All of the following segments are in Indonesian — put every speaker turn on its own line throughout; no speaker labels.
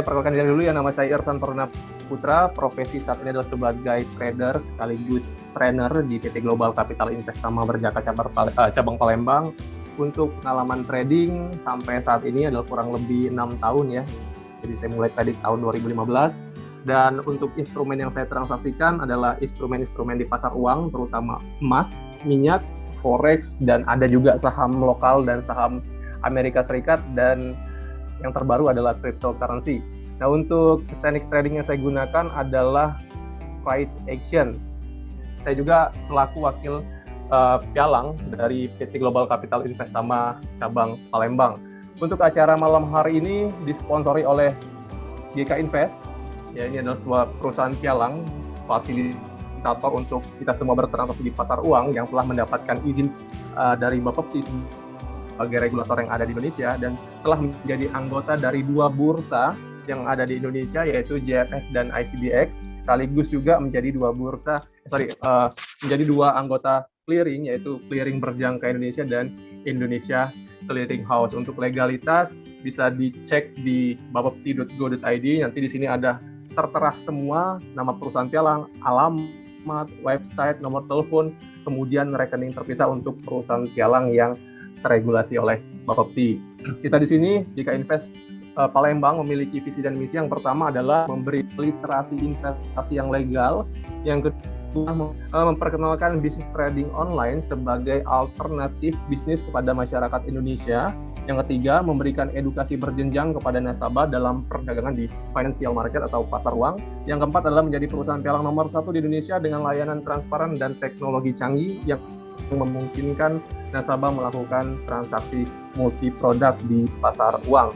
perkenalkan diri dulu ya, nama saya Irsan Purna Putra, profesi saat ini adalah sebagai trader sekaligus trainer di PT Global Capital Investama Berjaka cabang Palembang. Untuk pengalaman trading sampai saat ini adalah kurang lebih 6 tahun ya. Jadi saya mulai trading tahun 2015. Dan untuk instrumen yang saya transaksikan adalah instrumen-instrumen di pasar uang, terutama emas, minyak, forex, dan ada juga saham lokal dan saham Amerika Serikat, dan yang terbaru adalah cryptocurrency. Nah, untuk teknik trading yang saya gunakan adalah price action. Saya juga selaku wakil pialang dari PT Global Capital Investama cabang Palembang. Untuk acara malam hari ini disponsori oleh GK Invest. Ya, ini adalah sebuah perusahaan pialang fasilitator untuk kita semua bertransaksi di pasar uang yang telah mendapatkan izin dari Bapepti sebagai regulator yang ada di Indonesia dan telah menjadi anggota dari 2 bursa yang ada di Indonesia, yaitu JFX dan ICBX, sekaligus juga menjadi 2 anggota clearing, yaitu Clearing Berjangka Indonesia dan Indonesia Clearing House. Untuk legalitas bisa dicek di bapepti.go.id. Nanti di sini ada tertera semua nama perusahaan pialang, alamat, website, nomor telepon, kemudian rekening terpisah untuk perusahaan pialang yang terregulasi oleh Bapepti. Kita di sini GK Invest Palembang memiliki visi dan misi. Yang pertama adalah memberi literasi investasi yang legal. Yang kedua, memperkenalkan bisnis trading online sebagai alternatif bisnis kepada masyarakat Indonesia. Yang ketiga, memberikan edukasi berjenjang kepada nasabah dalam perdagangan di financial market atau pasar uang. Yang keempat adalah menjadi perusahaan pialang nomor 1 di Indonesia dengan layanan transparan dan teknologi canggih yang memungkinkan nasabah melakukan transaksi multi produk di pasar uang.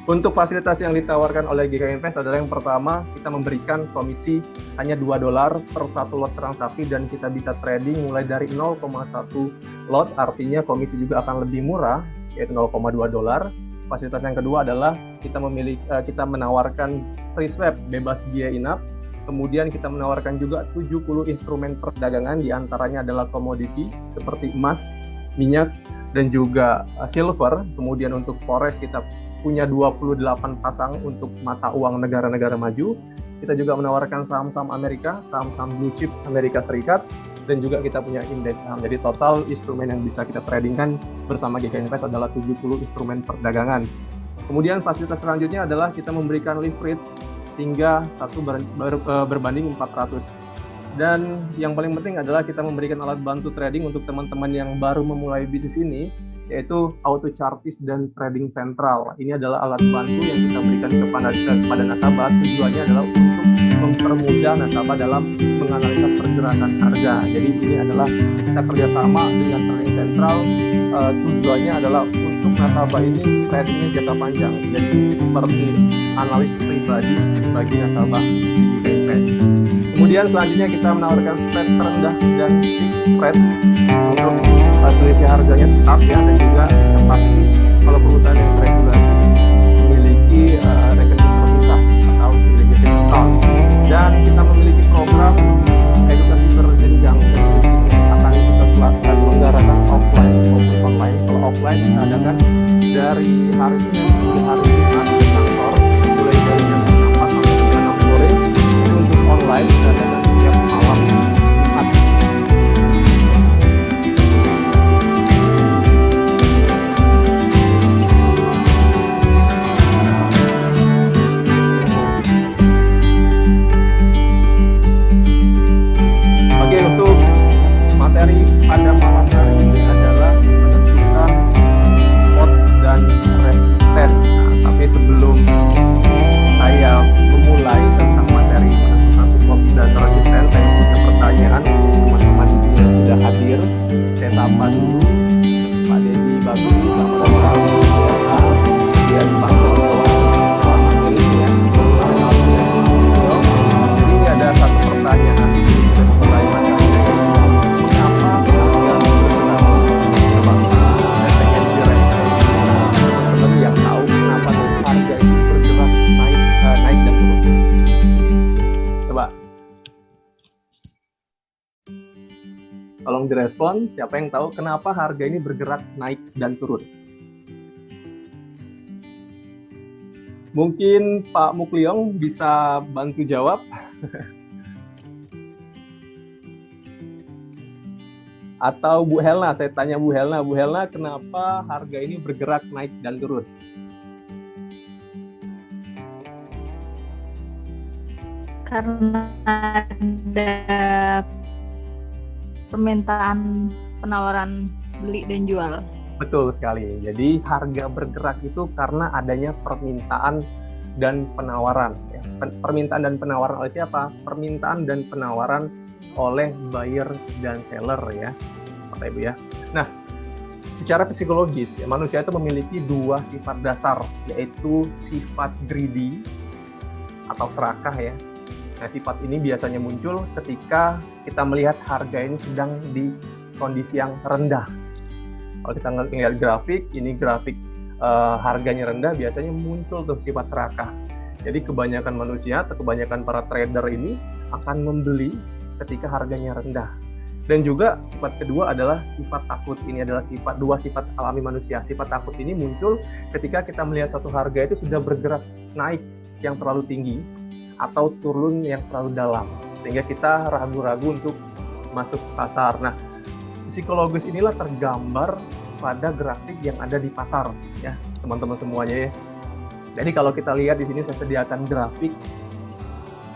Untuk fasilitas yang ditawarkan oleh GK Invest adalah yang pertama, kita memberikan komisi hanya $2 per 1 lot transaksi dan kita bisa trading mulai dari 0,1 lot, artinya komisi juga akan lebih murah, yaitu $0,2. Fasilitas yang kedua adalah kita menawarkan free swap bebas biaya inap. Kemudian kita menawarkan juga 70 instrumen perdagangan, diantaranya adalah komoditi seperti emas, minyak, dan juga silver. Kemudian untuk forex kita punya 28 pasang untuk mata uang negara-negara maju. Kita juga menawarkan saham-saham Amerika, saham-saham blue chip Amerika Serikat, dan juga kita punya indeks saham. Jadi total instrumen yang bisa kita tradingkan bersama GK Invest adalah 70 instrumen perdagangan. Kemudian fasilitas selanjutnya adalah kita memberikan leverage hingga 1 berbanding 400. Dan yang paling penting adalah kita memberikan alat bantu trading untuk teman-teman yang baru memulai bisnis ini, yaitu Auto Chartis dan Trading Central. Ini adalah alat bantu yang kita berikan kepada nasabah. Tujuannya adalah untuk mempermudah nasabah dalam menganalisa pergerakan harga. Jadi ini adalah kita kerjasama dengan Trading Central. Tujuannya adalah untuk nasabah ini tradingnya jangka panjang. Jadi seperti analis pribadi bagi nasabah di Invest. Kemudian selanjutnya kita menawarkan spread terendah dan fixed spread untuk selisih harganya tetap ya, dan juga yang pasti kalau perusahaan yang regulasi memiliki rekening terpisah atau segregated account. Dan kita memiliki program edukasi berjenjang akan kita selenggarakan offline maupun online. Kalau offline kita adakan dari hari Senin hingga hari Jumat di kantor mulai dari jam 4 sampai jam 6 sore. Ini untuk online kita adakan setiap malam Jumat. Oke, untuk materi pada malam hari ini adalah menentukan support dan resisten. Nah, tapi sebelum saya memulai tentang materi menentukan support dan resisten, saya punya pertanyaan untuk teman-teman di sini yang sudah hadir. Saya sapa dulu Pak Dedi Bagus, selamat datang. Kemudian Pak Dorawan, selamat datang ya. Jadi ini ada satu pertanyaan yang mulai materinya, mengapa harga bergerak? Coba saya pengen direspon teman-teman yang tahu kenapa harga itu bergerak naik dan turun. Coba tolong direspon, siapa yang tahu kenapa harga ini bergerak naik dan turun? Mungkin Pak Mukliong bisa bantu jawab. Atau Bu Helna, saya tanya Bu Helna kenapa harga ini bergerak naik dan turun?
Karena ada permintaan penawaran beli dan jual.
Betul sekali. Jadi harga bergerak itu karena adanya permintaan dan penawaran. Permintaan dan penawaran oleh siapa? Permintaan dan penawaran oleh buyer dan seller ya, Bapak Ibu ya. Nah, secara psikologis ya, manusia itu memiliki dua sifat dasar, yaitu sifat greedy atau serakah ya. Nah, sifat ini biasanya muncul ketika kita melihat harga ini sedang di kondisi yang rendah. Kalau kita lihat grafik, ini grafik harganya rendah, biasanya muncul tuh sifat serakah. Jadi kebanyakan manusia atau kebanyakan para trader ini akan membeli ketika harganya rendah. Dan juga sifat kedua adalah sifat takut. Ini adalah dua sifat alami manusia. Sifat takut ini muncul ketika kita melihat suatu harga itu sudah bergerak naik yang terlalu tinggi atau turun yang terlalu dalam, sehingga kita ragu-ragu untuk masuk pasar. Nah, psikologis inilah tergambar pada grafik yang ada di pasar ya, teman-teman semuanya ya. Jadi kalau kita lihat di sini saya sediakan grafik.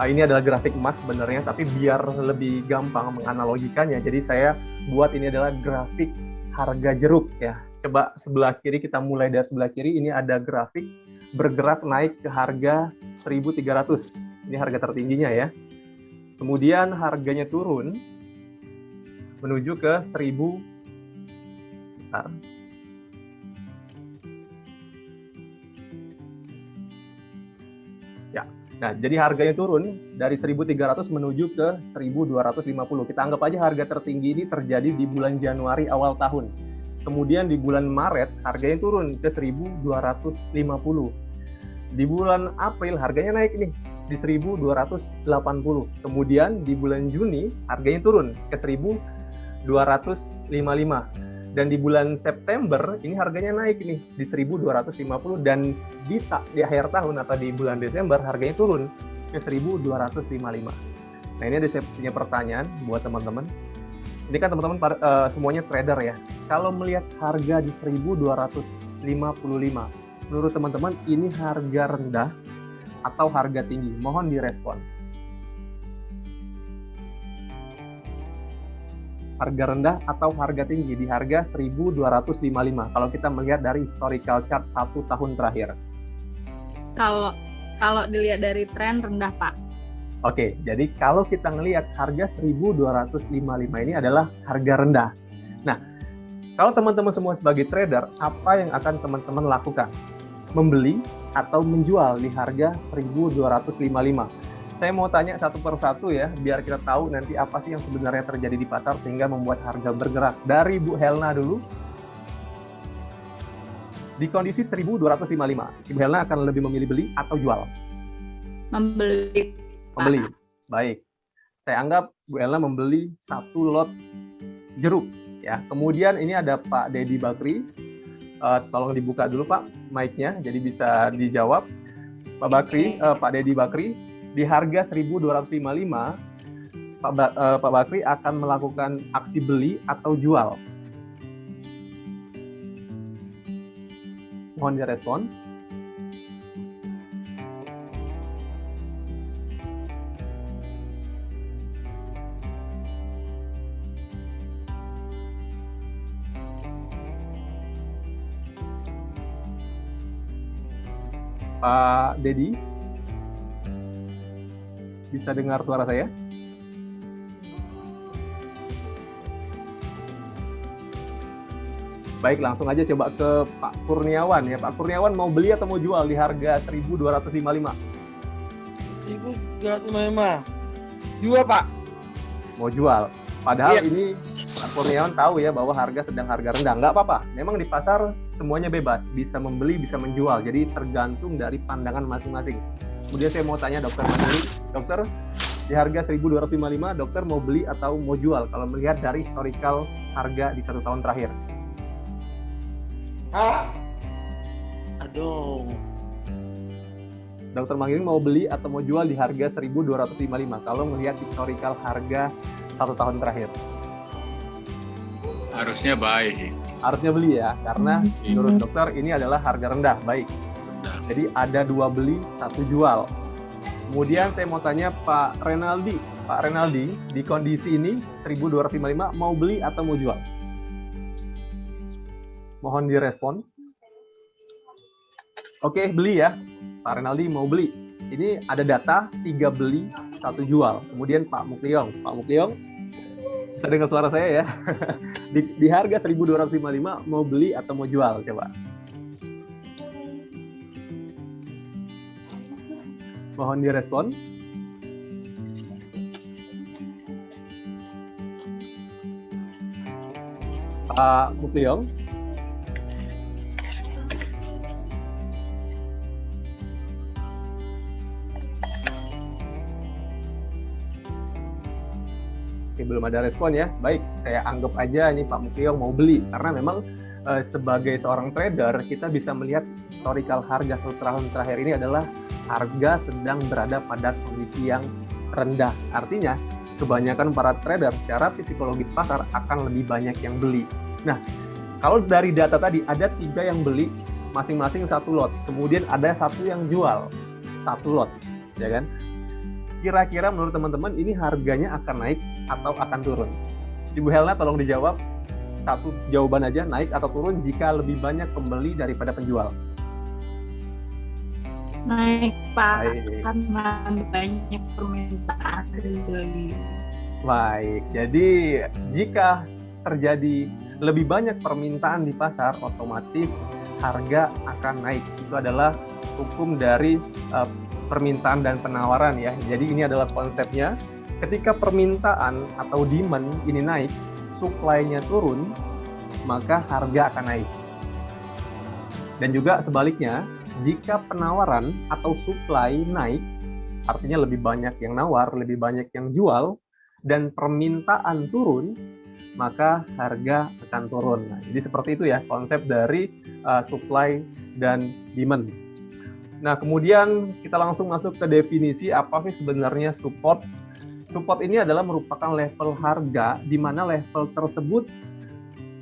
Ini adalah grafik emas sebenarnya, tapi biar lebih gampang menganalogikannya, jadi saya buat ini adalah grafik harga jeruk ya. Coba sebelah kiri, kita mulai dari sebelah kiri. Ini ada grafik bergerak naik ke harga 1.300. Ini harga tertingginya ya. Kemudian harganya turun menuju ke 1.000. Ya. Nah, jadi harganya turun dari 1.300 menuju ke 1.250. Kita anggap aja harga tertinggi ini terjadi di bulan Januari awal tahun. Kemudian di bulan Maret harganya turun ke 1.250. Di bulan April harganya naik nih di 1.280. Kemudian di bulan Juni harganya turun ke 1.255. Dan di bulan September ini harganya naik nih di 1.250, dan di akhir tahun atau di bulan Desember harganya turun ke 1.255. Nah, ini ada saya punya pertanyaan buat teman-teman. Ini kan teman-teman semuanya trader ya. Kalau melihat harga di 1.255, menurut teman-teman ini harga rendah atau harga tinggi? Mohon direspon. Harga rendah atau harga tinggi? Di harga 1.255 kalau kita melihat dari historical chart 1 tahun terakhir.
Kalau dilihat dari tren rendah, Pak.
Oke, jadi kalau kita melihat harga 1.255 ini adalah harga rendah. Nah, kalau teman-teman semua sebagai trader, apa yang akan teman-teman lakukan? Membeli atau menjual di harga 1.255? Saya mau tanya satu persatu ya, biar kita tahu nanti apa sih yang sebenarnya terjadi di pasar sehingga membuat harga bergerak. Dari Bu Helna dulu. Di kondisi 1.255, Ibu Helna akan lebih memilih beli atau jual?
Membeli.
Membeli. Baik. Saya anggap Bu Helna membeli 1 lot jeruk ya. Kemudian ini ada Pak Dedi Bakri. Tolong dibuka dulu Pak mic-nya jadi bisa dijawab. Pak Bakri, Pak Dedi Bakri, di harga 1.255 Pak Bakri akan melakukan aksi beli atau jual? Mohon direspon. Pak Dedi, bisa dengar suara saya? Baik, langsung aja coba ke Pak Kurniawan ya. Pak Kurniawan mau beli atau mau jual di harga 1.255?
1.255. Jual, Pak.
Mau jual. Padahal ini Pak Kurniawan tahu ya bahwa harga sedang harga rendah. Nggak apa-apa. Memang di pasar semuanya bebas. Bisa membeli, bisa menjual. Jadi tergantung dari pandangan masing-masing. Kemudian saya mau tanya Dokter Manuri. Dokter, di harga 1.255, dokter mau beli atau mau jual kalau melihat dari historical harga di 1 tahun terakhir?
Aduh.
Dokter Manggiring mau beli atau mau jual di harga 1.255 kalau melihat historical harga 1 tahun terakhir?
Harusnya baik sih.
Harusnya beli ya, karena menurut dokter ini adalah harga rendah, baik.
Rendah.
Jadi ada 2 beli, 1 jual. Kemudian saya mau tanya Pak Renaldi. Pak Renaldi, di kondisi ini 1.255 mau beli atau mau jual? Mohon direspon. Oke, beli ya. Pak Renaldi mau beli. Ini ada data 3 beli, 1 jual. Kemudian Pak Mukliong. Pak Mukliong, bisa dengar suara saya ya. di harga 1.255 mau beli atau mau jual? Coba. Mohon direspon. Pak Mukliong. Oke, belum ada respon ya. Baik, saya anggap aja ini Pak Mukliong mau beli. Karena memang sebagai seorang trader, kita bisa melihat historical harga 1 tahun terakhir ini adalah harga sedang berada pada kondisi yang rendah. Artinya, kebanyakan para trader secara psikologis pasar akan lebih banyak yang beli. Nah, kalau dari data tadi, ada 3 yang beli, masing-masing 1 lot. Kemudian ada 1 yang jual, 1 lot. Ya kan? Kira-kira menurut teman-teman ini harganya akan naik atau akan turun? Ibu Helna tolong dijawab, 1 jawaban aja, naik atau turun jika lebih banyak pembeli daripada penjual.
Naik, Pak,
Baik.
karena banyak permintaan dari.
Baik, jadi jika terjadi lebih banyak permintaan di pasar, otomatis harga akan naik. Itu adalah hukum dari permintaan dan penawaran ya. Jadi ini adalah konsepnya. Ketika permintaan atau demand ini naik, supply-nya turun, maka harga akan naik. Dan juga sebaliknya, jika penawaran atau supply naik, artinya lebih banyak yang nawar, lebih banyak yang jual, dan permintaan turun, maka harga akan turun. Nah, jadi seperti itu ya konsep dari supply dan demand. Nah, kemudian kita langsung masuk ke definisi apa sih sebenarnya support. Support ini adalah merupakan level harga di mana level tersebut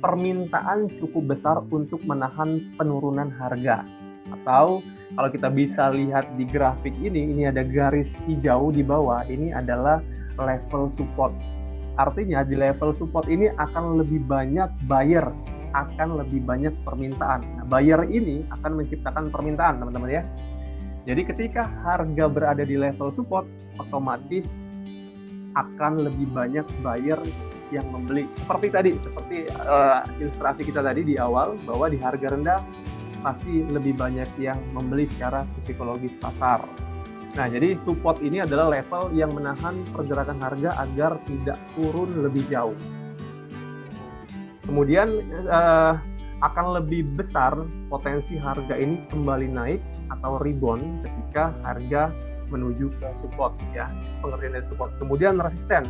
permintaan cukup besar untuk menahan penurunan harga. Atau kalau kita bisa lihat di grafik ini ada garis hijau di bawah, ini adalah level support. Artinya di level support ini akan lebih banyak buyer, akan lebih banyak permintaan. Nah, buyer ini akan menciptakan permintaan, teman-teman ya. Jadi ketika harga berada di level support, otomatis akan lebih banyak buyer yang membeli. Seperti ilustrasi kita tadi di awal, bahwa di harga rendah pasti lebih banyak yang membeli secara psikologis pasar. Nah, jadi support ini adalah level yang menahan pergerakan harga agar tidak turun lebih jauh. Kemudian akan lebih besar potensi harga ini kembali naik atau rebound ketika harga menuju ke support ya, pengertian dari support. Kemudian resisten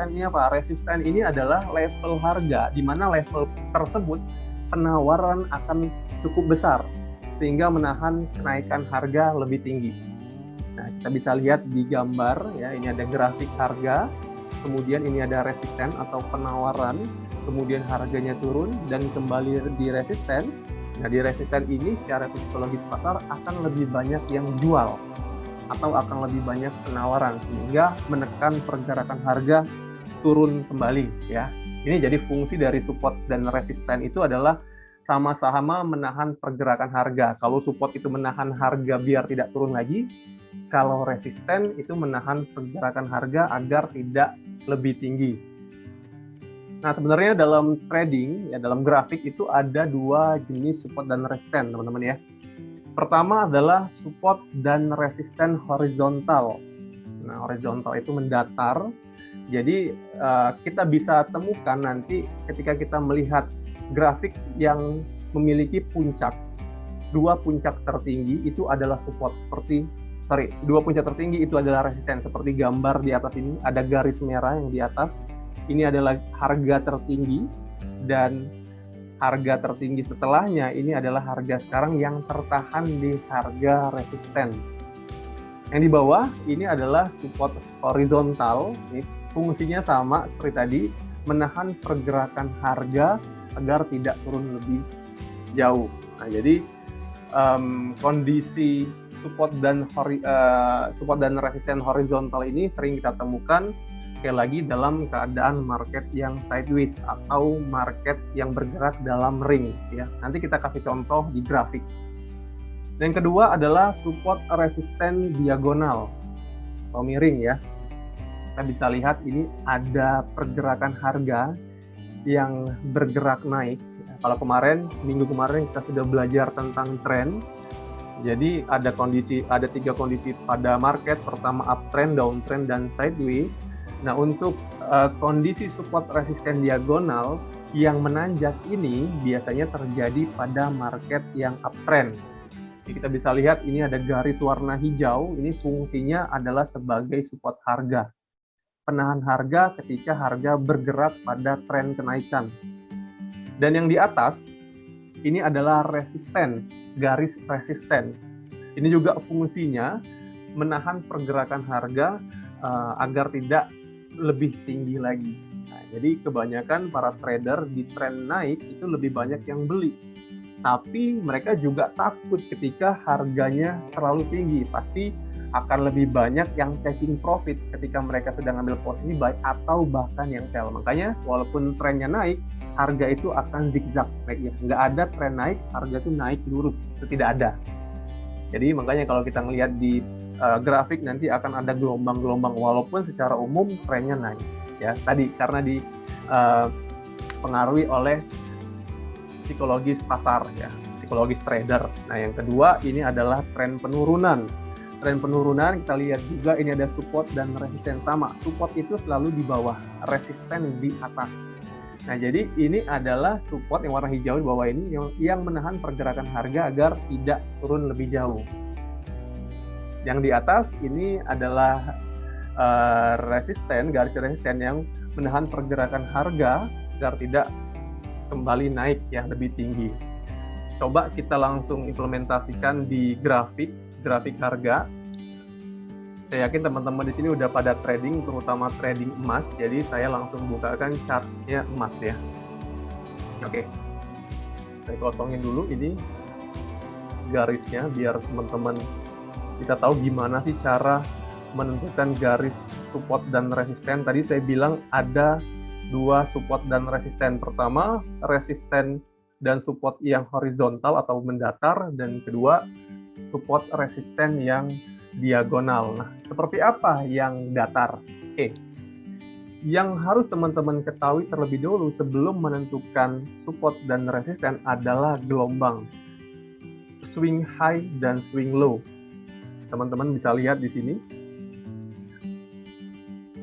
ini apa? Resisten ini adalah level harga di mana level tersebut penawaran akan cukup besar sehingga menahan kenaikan harga lebih tinggi. Nah, kita bisa lihat di gambar ya, ini ada grafik harga, kemudian ini ada resisten atau penawaran, kemudian harganya turun dan kembali di resisten. Nah, di resisten ini secara psikologis pasar akan lebih banyak yang jual atau akan lebih banyak penawaran sehingga menekan pergerakan harga turun kembali ya. Ini jadi fungsi dari support dan resisten itu adalah sama-sama menahan pergerakan harga. Kalau support itu menahan harga biar tidak turun lagi, kalau resisten itu menahan pergerakan harga agar tidak lebih tinggi. Nah, sebenarnya dalam trading ya, dalam grafik itu ada 2 jenis support dan resisten, teman-teman ya. Pertama adalah support dan resisten horizontal. Nah, horizontal itu mendatar. Jadi kita bisa temukan nanti ketika kita melihat grafik yang memiliki puncak. 2 puncak tertinggi itu adalah support, 2 puncak tertinggi itu adalah resisten. Seperti gambar di atas ini, ada garis merah yang di atas. Ini adalah harga tertinggi dan harga tertinggi setelahnya ini adalah harga sekarang yang tertahan di harga resisten. Yang di bawah ini adalah support horizontal. Ini fungsinya sama seperti tadi, menahan pergerakan harga agar tidak turun lebih jauh. Nah, jadi kondisi support dan resisten horizontal ini sering kita temukan sekali lagi dalam keadaan market yang sideways atau market yang bergerak dalam range ya. Nanti kita kasih contoh di grafik. Yang kedua adalah support resisten diagonal atau miring ya. Kita bisa lihat ini ada pergerakan harga yang bergerak naik. Kalau minggu kemarin kita sudah belajar tentang tren. Jadi ada 3 kondisi pada market. Pertama uptrend, downtrend, dan sideways. Nah, untuk kondisi support resisten diagonal yang menanjak ini biasanya terjadi pada market yang uptrend. Jadi kita bisa lihat ini ada garis warna hijau, ini fungsinya adalah sebagai support harga. Penahan harga ketika harga bergerak pada tren kenaikan. Dan yang di atas, ini adalah resisten, garis resisten. Ini juga fungsinya menahan pergerakan harga agar tidak lebih tinggi lagi. Nah, jadi kebanyakan para trader di tren naik itu lebih banyak yang beli. Tapi mereka juga takut ketika harganya terlalu tinggi. Pasti akan lebih banyak yang taking profit ketika mereka sedang ambil posisi buy atau bahkan yang sell. Makanya walaupun trennya naik, harga itu akan zigzag naiknya. Nggak ada tren naik, harga itu naik lurus. Itu tidak ada. Jadi makanya kalau kita ngelihat di grafik nanti akan ada gelombang-gelombang walaupun secara umum trennya naik. Ya, tadi karena dipengaruhi oleh psikologis pasar ya, psikologis trader. Nah, yang kedua ini adalah tren penurunan. Tren penurunan kita lihat juga ini ada support dan resisten sama. Support itu selalu di bawah, resisten di atas. Nah, jadi ini adalah support yang warna hijau di bawah ini yang menahan pergerakan harga agar tidak turun lebih jauh. Yang di atas ini adalah resisten, garis resisten yang menahan pergerakan harga agar tidak kembali naik ya lebih tinggi. Coba kita langsung implementasikan di grafik harga. Saya yakin teman-teman di sini udah pada trading, terutama trading emas. Jadi saya langsung bukakan chartnya emas ya. Oke, saya kosongin dulu ini garisnya biar teman-teman bisa tahu gimana sih cara menentukan garis support dan resisten. Tadi saya bilang ada 2 support dan resisten. Pertama, resisten dan support yang horizontal atau mendatar, dan kedua, support resisten yang diagonal. Nah, seperti apa yang datar? Oke. Yang harus teman-teman ketahui terlebih dahulu sebelum menentukan support dan resisten adalah gelombang. Swing high dan swing low. Teman-teman bisa lihat di sini.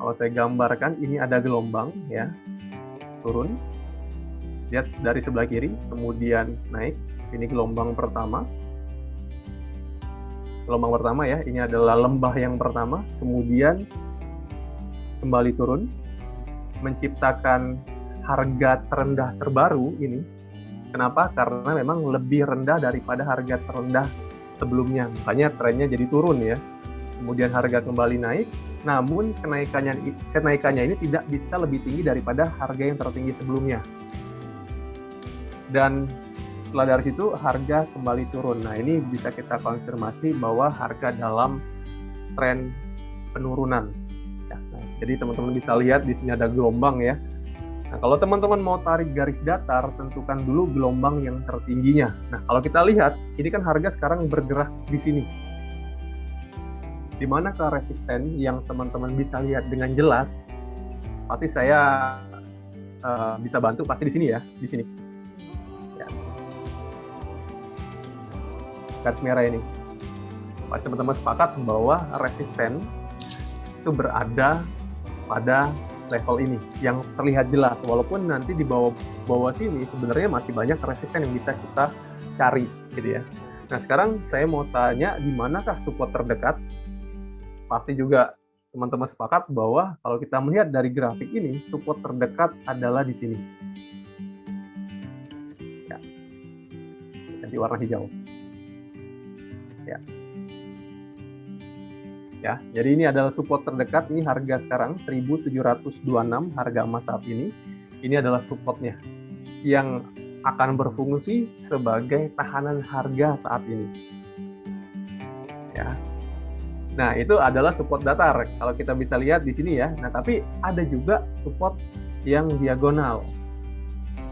Kalau saya gambarkan, ini ada gelombang ya, turun. Lihat dari sebelah kiri, kemudian naik. Ini gelombang pertama. Gelombang pertama ya, ini adalah lembah yang pertama. Kemudian kembali turun, menciptakan harga terendah terbaru ini. Kenapa? Karena memang lebih rendah daripada harga terendah sebelumnya. Makanya trennya jadi turun ya. Kemudian harga kembali naik, namun kenaikannya ini tidak bisa lebih tinggi daripada harga yang tertinggi sebelumnya. Dan setelah dari situ harga kembali turun. Nah, ini bisa kita konfirmasi bahwa harga dalam tren penurunan. Nah, jadi teman-teman bisa lihat di sini ada gelombang ya. Nah, kalau teman-teman mau tarik garis datar, tentukan dulu gelombang yang tertingginya. Nah, kalau kita lihat, ini kan harga sekarang bergerak di sini. Di manakah resisten yang teman-teman bisa lihat dengan jelas? Pasti saya bisa bantu, pasti di sini ya, di sini. Ya. Garis merah ini. Pasti teman-teman sepakat bahwa resisten itu berada pada level ini yang terlihat jelas, walaupun nanti di bawah sini sebenarnya masih banyak resisten yang bisa kita cari, gitu ya. Nah, sekarang saya mau tanya, di manakah support terdekat? Pasti juga teman-teman sepakat bahwa kalau kita melihat dari grafik ini, support terdekat adalah di sini. Ya. Di warna hijau. Ya. Ya, jadi ini adalah support terdekat. Ini harga sekarang 1.726 harga emas saat ini. Ini adalah supportnya yang akan berfungsi sebagai tahanan harga saat ini. Ya. Nah, itu adalah support datar. Kalau kita bisa lihat di sini ya. Nah, tapi ada juga support yang diagonal.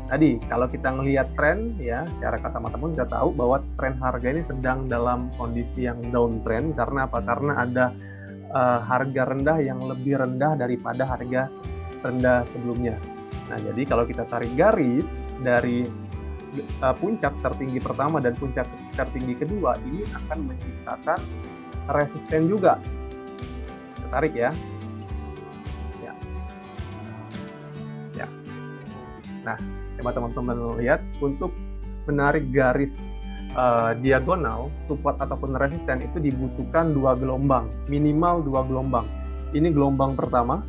Tadi kalau kita ngelihat tren ya, secara kacamata pun kita tahu bahwa tren harga ini sedang dalam kondisi yang downtrend. Karena apa? Karena ada harga rendah yang lebih rendah daripada harga rendah sebelumnya. Nah, jadi kalau kita tarik garis dari puncak tertinggi pertama dan puncak tertinggi kedua, ini akan menciptakan resisten juga. Kita tarik ya. Nah, coba teman-teman lihat, untuk menarik garis diagonal, support ataupun resisten itu dibutuhkan 2 gelombang, minimal 2 gelombang. Ini gelombang pertama,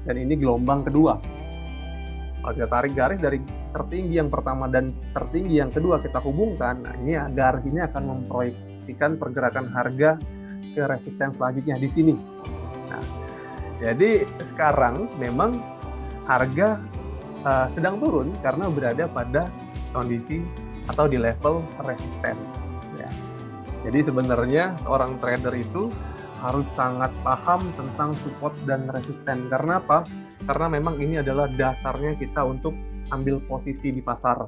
dan ini gelombang kedua. Kalau kita tarik garis dari tertinggi yang pertama dan tertinggi yang kedua kita hubungkan, nah ini garis ini akan memproyeksikan pergerakan harga ke resisten selanjutnya di sini. Nah, jadi sekarang memang harga sedang turun karena berada pada kondisi atau di level resisten. Ya. Jadi sebenarnya seorang trader itu harus sangat paham tentang support dan resisten. Karena apa? Karena memang ini adalah dasarnya kita untuk ambil posisi di pasar.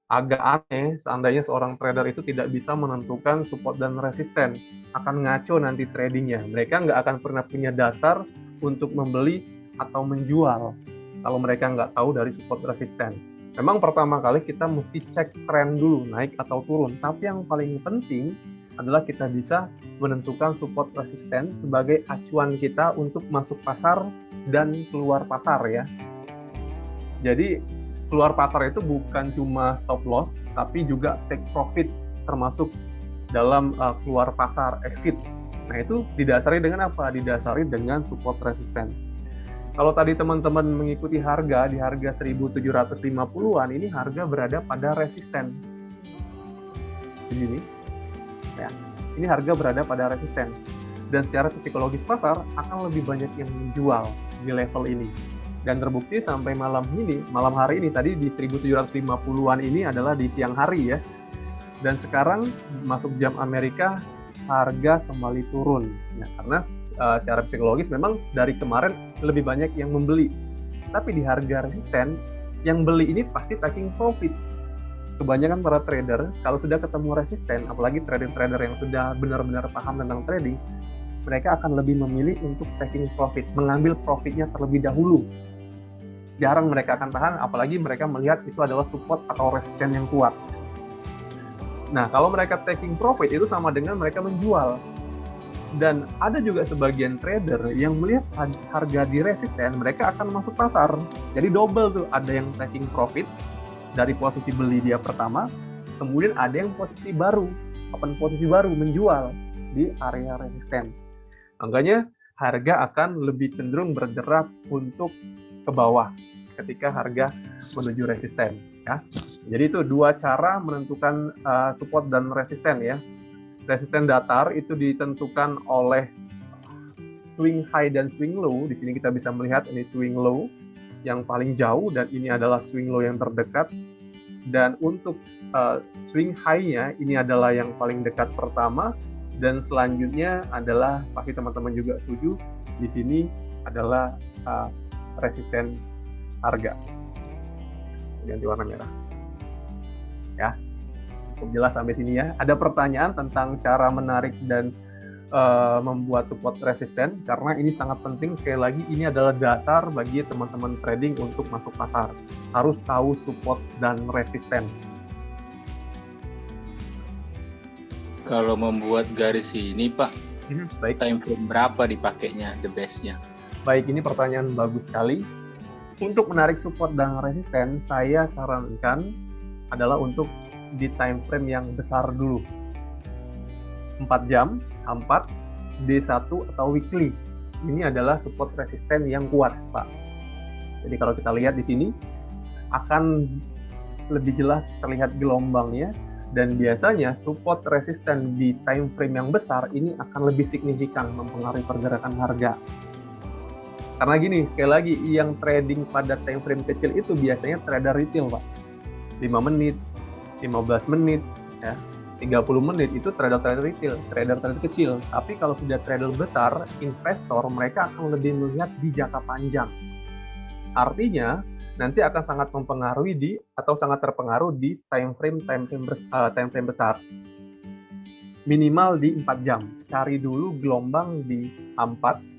Agak aneh seandainya seorang trader itu tidak bisa menentukan support dan resisten. Akan ngaco nanti tradingnya. Mereka nggak akan pernah punya dasar untuk membeli atau menjual kalau mereka nggak tahu dari support resisten. Memang pertama kali kita mesti cek tren dulu, naik atau turun. Tapi yang paling penting adalah kita bisa menentukan support resisten sebagai acuan kita untuk masuk pasar dan keluar pasar ya. Jadi keluar pasar itu bukan cuma stop loss, tapi juga take profit, termasuk dalam keluar pasar, exit. Nah itu didasari dengan apa? Didasari dengan support resisten. Kalau tadi teman-teman mengikuti harga, di harga 1.750-an, ini harga berada pada resisten. Begini. Ya, ini harga berada pada resisten. Dan secara psikologis pasar akan lebih banyak yang menjual di level ini. Dan terbukti sampai malam hari ini, tadi di 1.750-an ini adalah di siang hari ya. Dan sekarang masuk jam Amerika, harga kembali turun. Nah, karena secara psikologis memang dari kemarin lebih banyak yang membeli. Tapi di harga resisten, yang beli ini pasti taking profit. Kebanyakan para trader, kalau sudah ketemu resisten, apalagi trader-trader yang sudah benar-benar paham tentang trading, mereka akan lebih memilih untuk taking profit, mengambil profitnya terlebih dahulu. Jarang mereka akan tahan, apalagi mereka melihat itu adalah support atau resisten yang kuat. Nah, kalau mereka taking profit, itu sama dengan mereka menjual. Dan ada juga sebagian trader yang melihat harga di resisten, mereka akan masuk pasar. Jadi double tuh, ada yang taking profit dari posisi beli dia pertama, kemudian ada yang posisi baru, posisi baru menjual di area resisten. Makanya harga akan lebih cenderung bergerak untuk ke bawah ketika harga menuju resisten. Ya. Jadi itu 2 cara menentukan support dan resisten ya. Resisten datar itu ditentukan oleh swing high dan swing low. Di sini kita bisa melihat ini swing low yang paling jauh dan ini adalah swing low yang terdekat. Dan untuk swing high-nya ini adalah yang paling dekat pertama dan selanjutnya adalah pasti teman-teman juga setuju di sini adalah resisten harga. Ganti warna merah. Ya. Cukup jelas sampai sini ya. Ada pertanyaan tentang cara menarik dan membuat support resisten, karena ini sangat penting. Sekali lagi, ini adalah dasar bagi teman-teman trading untuk masuk pasar. Harus tahu support dan resisten.
Kalau membuat garis ini Pak,
Baik.
time frame berapa dipakainya, the best-nya?
Baik, ini pertanyaan bagus sekali. Untuk menarik support dan resisten, saya sarankan adalah untuk di time frame yang besar dulu. 4 jam, 4, D1 atau weekly. Ini adalah support resisten yang kuat, Pak. Jadi kalau kita lihat di sini, akan lebih jelas terlihat gelombangnya. Dan biasanya support resisten di time frame yang besar ini akan lebih signifikan mempengaruhi pergerakan harga. Karena gini, sekali lagi, yang trading pada time frame kecil itu biasanya trader retail, Pak. 5 menit, 15 menit, ya, 30 menit itu trader-trader retail, trader-trader kecil. Tapi kalau sudah trader besar, investor, mereka akan lebih melihat di jangka panjang. Artinya, nanti akan sangat mempengaruhi atau sangat terpengaruh di time frame besar. Minimal di 4 jam. Cari dulu gelombang di 4.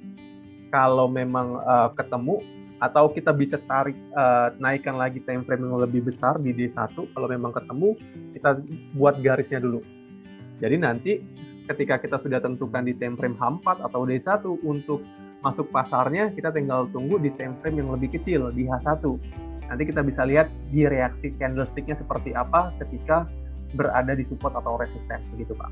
Kalau memang ketemu, atau kita bisa naikkan lagi time frame yang lebih besar di D1. Kalau memang ketemu, kita buat garisnya dulu. Jadi nanti ketika kita sudah tentukan di time frame H4 atau D1 untuk masuk pasarnya, kita tinggal tunggu di time frame yang lebih kecil, di H1. Nanti kita bisa lihat di reaksi candlestick-nya seperti apa ketika berada di support atau resisten, begitu Pak.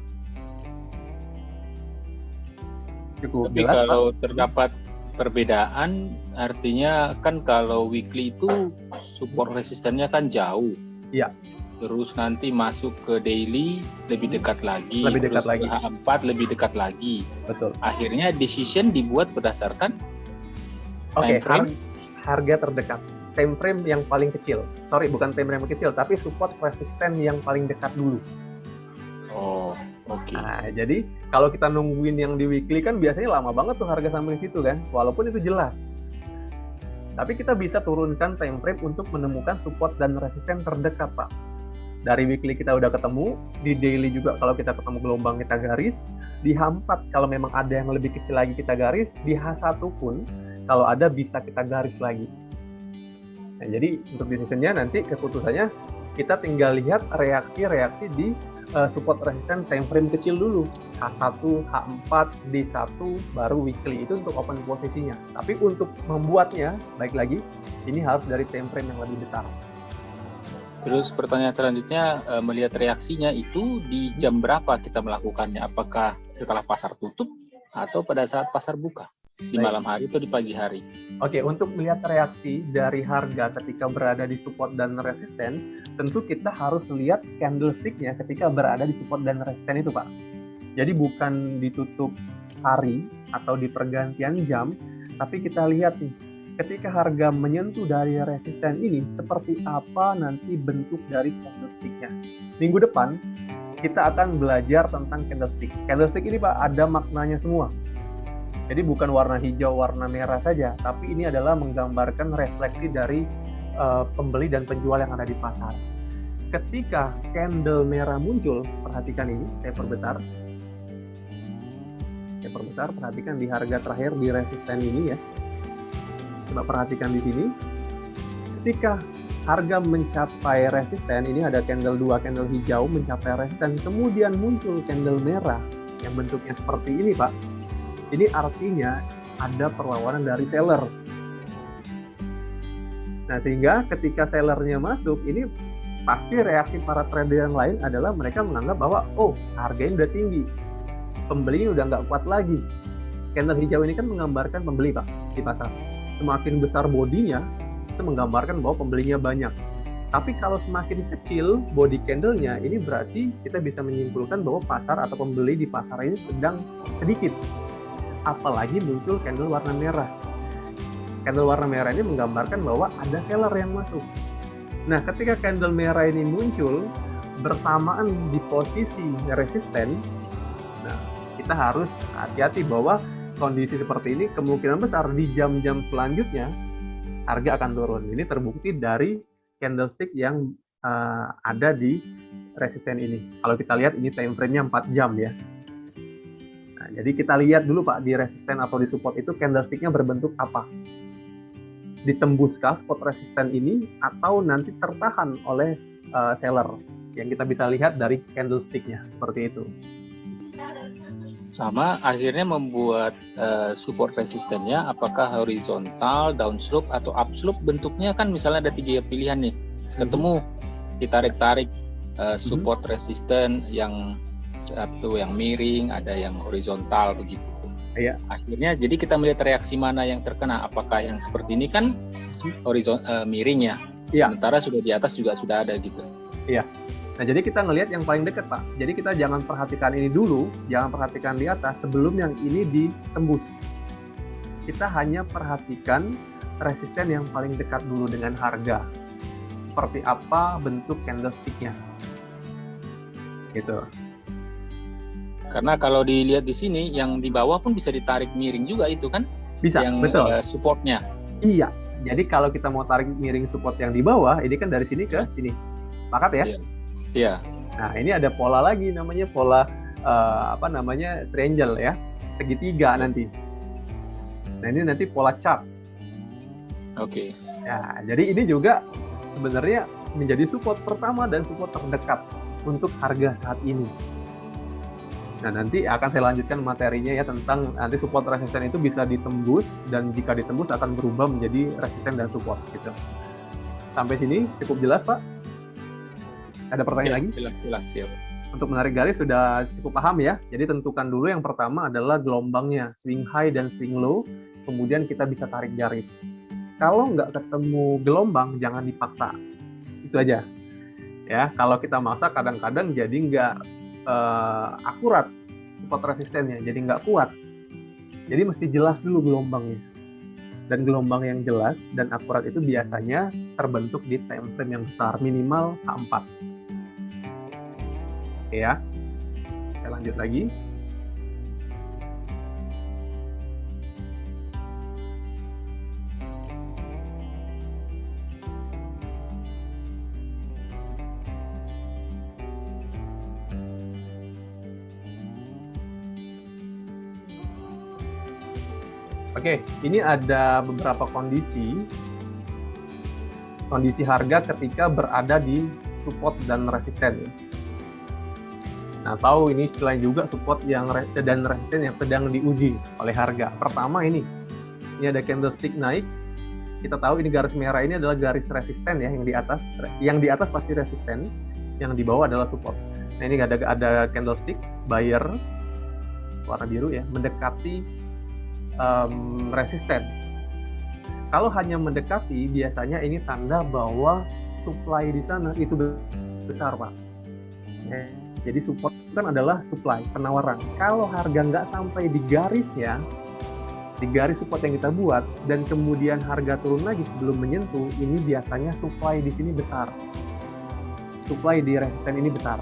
Cukup
Tapi
jelas,
kalau
Pak?
terdapat perbedaan, artinya kan kalau weekly itu support resistennya kan jauh.
Iya.
Terus nanti masuk ke daily lebih dekat lagi,
Lebih dekat
terus
lagi.
ke H4 lebih dekat lagi.
Betul.
Akhirnya decision dibuat berdasarkan
Oke,
time frame.
harga terdekat. Time frame yang paling kecil. Sorry, bukan time frame yang kecil, tapi support resisten yang paling dekat dulu.
Oh, oke.
Nah, jadi kalau kita nungguin yang di weekly kan biasanya lama banget tuh harga sampai situ kan, walaupun itu jelas. Tapi kita bisa turunkan time frame untuk menemukan support dan resisten terdekat, Pak. Dari weekly kita udah ketemu, di daily juga kalau kita ketemu gelombang kita garis, di H4 kalau memang ada yang lebih kecil lagi kita garis, di H1 pun kalau ada bisa kita garis lagi. Nah, jadi untuk decision-nya nanti keputusannya kita tinggal lihat reaksi-reaksi di support resisten time frame kecil dulu. H1, H4, D1, baru weekly. Itu untuk open posisinya. Tapi untuk membuatnya, baik lagi, ini harus dari time frame yang lebih besar.
Terus pertanyaan selanjutnya, melihat reaksinya itu di jam berapa kita melakukannya? Apakah setelah pasar tutup atau pada saat pasar buka? Di malam hari atau di pagi hari?
Oke, untuk melihat reaksi dari harga ketika berada di support dan resisten, tentu kita harus lihat candlestick-nya ketika berada di support dan resisten itu, Pak. Jadi bukan ditutup hari atau di pergantian jam, tapi kita lihat nih, ketika harga menyentuh dari resisten ini, seperti apa nanti bentuk dari candlestick-nya. Minggu depan, kita akan belajar tentang candlestick. Candlestick ini, Pak, ada maknanya semua. Jadi bukan warna hijau, warna merah saja, tapi ini adalah menggambarkan refleksi dari pembeli dan penjual yang ada di pasar. Ketika candle merah muncul, perhatikan ini, saya perbesar. Perhatikan di harga terakhir di resisten ini ya. Coba perhatikan di sini. Ketika harga mencapai resisten, ini ada candle 2, candle hijau mencapai resisten, kemudian muncul candle merah yang bentuknya seperti ini, Pak. Ini artinya ada perlawanan dari seller. Nah, sehingga ketika sellernya masuk, ini pasti reaksi para trader yang lain adalah mereka menganggap bahwa, oh, harganya udah tinggi. Pembeli udah nggak kuat lagi. Candle hijau ini kan menggambarkan pembeli, Pak, di pasar. Semakin besar bodinya, itu menggambarkan bahwa pembelinya banyak. Tapi kalau semakin kecil body candle-nya, ini berarti kita bisa menyimpulkan bahwa pasar atau pembeli di pasar ini sedang sedikit. Apalagi muncul candle warna merah. Candle warna merah ini menggambarkan bahwa ada seller yang masuk. Nah, ketika candle merah ini muncul bersamaan di posisi resisten, nah, kita harus hati-hati bahwa kondisi seperti ini kemungkinan besar di jam-jam selanjutnya harga akan turun. Ini terbukti dari candlestick yang ada di resisten ini. Kalau kita lihat ini time frame-nya 4 jam ya. Nah, jadi kita lihat dulu, Pak, di resisten atau di support itu candlestick-nya berbentuk apa? Ditembuskah support resisten ini atau nanti tertahan oleh seller? Yang kita bisa lihat dari candlestick-nya seperti itu.
Sama akhirnya membuat support resistennya apakah horizontal, downslope atau upslope. Bentuknya kan misalnya ada 3 pilihan nih. Ketemu ditarik-tarik support resisten yang satu yang miring, ada yang horizontal begitu.
Iya.
Akhirnya jadi kita melihat reaksi mana yang terkena. Apakah yang seperti ini kan miring ya?
Iya.
Sementara sudah di atas juga sudah ada gitu.
Iya. Nah, jadi kita ngelihat yang paling dekat, Pak. Jadi kita jangan perhatikan ini dulu, jangan perhatikan di atas sebelum yang ini ditembus. Kita hanya perhatikan resisten yang paling dekat dulu dengan harga. Seperti apa bentuk candlestick-nya. Gitu.
Karena kalau dilihat di sini, yang di bawah pun bisa ditarik miring juga itu kan?
Bisa,
yang
betul.
Supportnya.
Iya. Jadi kalau kita mau tarik miring support yang di bawah, ini kan dari sini ke sini. Sepakat ya?
Iya.
Nah, ini ada pola lagi, namanya pola triangle ya, segitiga nanti. Nah, ini nanti pola chart.
Oke.
Ya, jadi ini juga sebenarnya menjadi support pertama dan support terdekat untuk harga saat ini. Nah, nanti akan saya lanjutkan materinya ya tentang nanti support resisten itu bisa ditembus, dan jika ditembus akan berubah menjadi resisten dan support gitu. Sampai sini cukup jelas, Pak? Ada pertanyaan lagi?
Jelas.
Untuk menarik garis sudah cukup paham ya. Jadi tentukan dulu yang pertama adalah gelombangnya, swing high dan swing low, kemudian kita bisa tarik garis. Kalau nggak ketemu gelombang, jangan dipaksa. Itu aja. Ya, kalau kita maksa kadang-kadang jadi nggak akurat support resistennya, jadi nggak kuat. Jadi mesti jelas dulu gelombangnya. Dan gelombang yang jelas dan akurat itu biasanya terbentuk di time frame yang besar, minimal H4. Oke ya, saya lanjut lagi. Oke, ini ada beberapa kondisi harga ketika berada di support dan resisten. Nah, tahu ini istilahnya juga support dan resisten yang sedang diuji oleh harga. Pertama ini ada candlestick naik. Kita tahu ini garis merah ini adalah garis resisten ya, yang di atas. Yang di atas pasti resisten, yang di bawah adalah support. Nah, ini ada candlestick buyer warna biru ya, mendekati resisten. Kalau hanya mendekati, biasanya ini tanda bahwa supply di sana itu besar, Pak. Jadi support kan adalah supply, penawaran. Kalau harga nggak sampai di garisnya, di garis support yang kita buat, dan kemudian harga turun lagi sebelum menyentuh, ini biasanya supply di sini besar. Supply di resisten ini besar.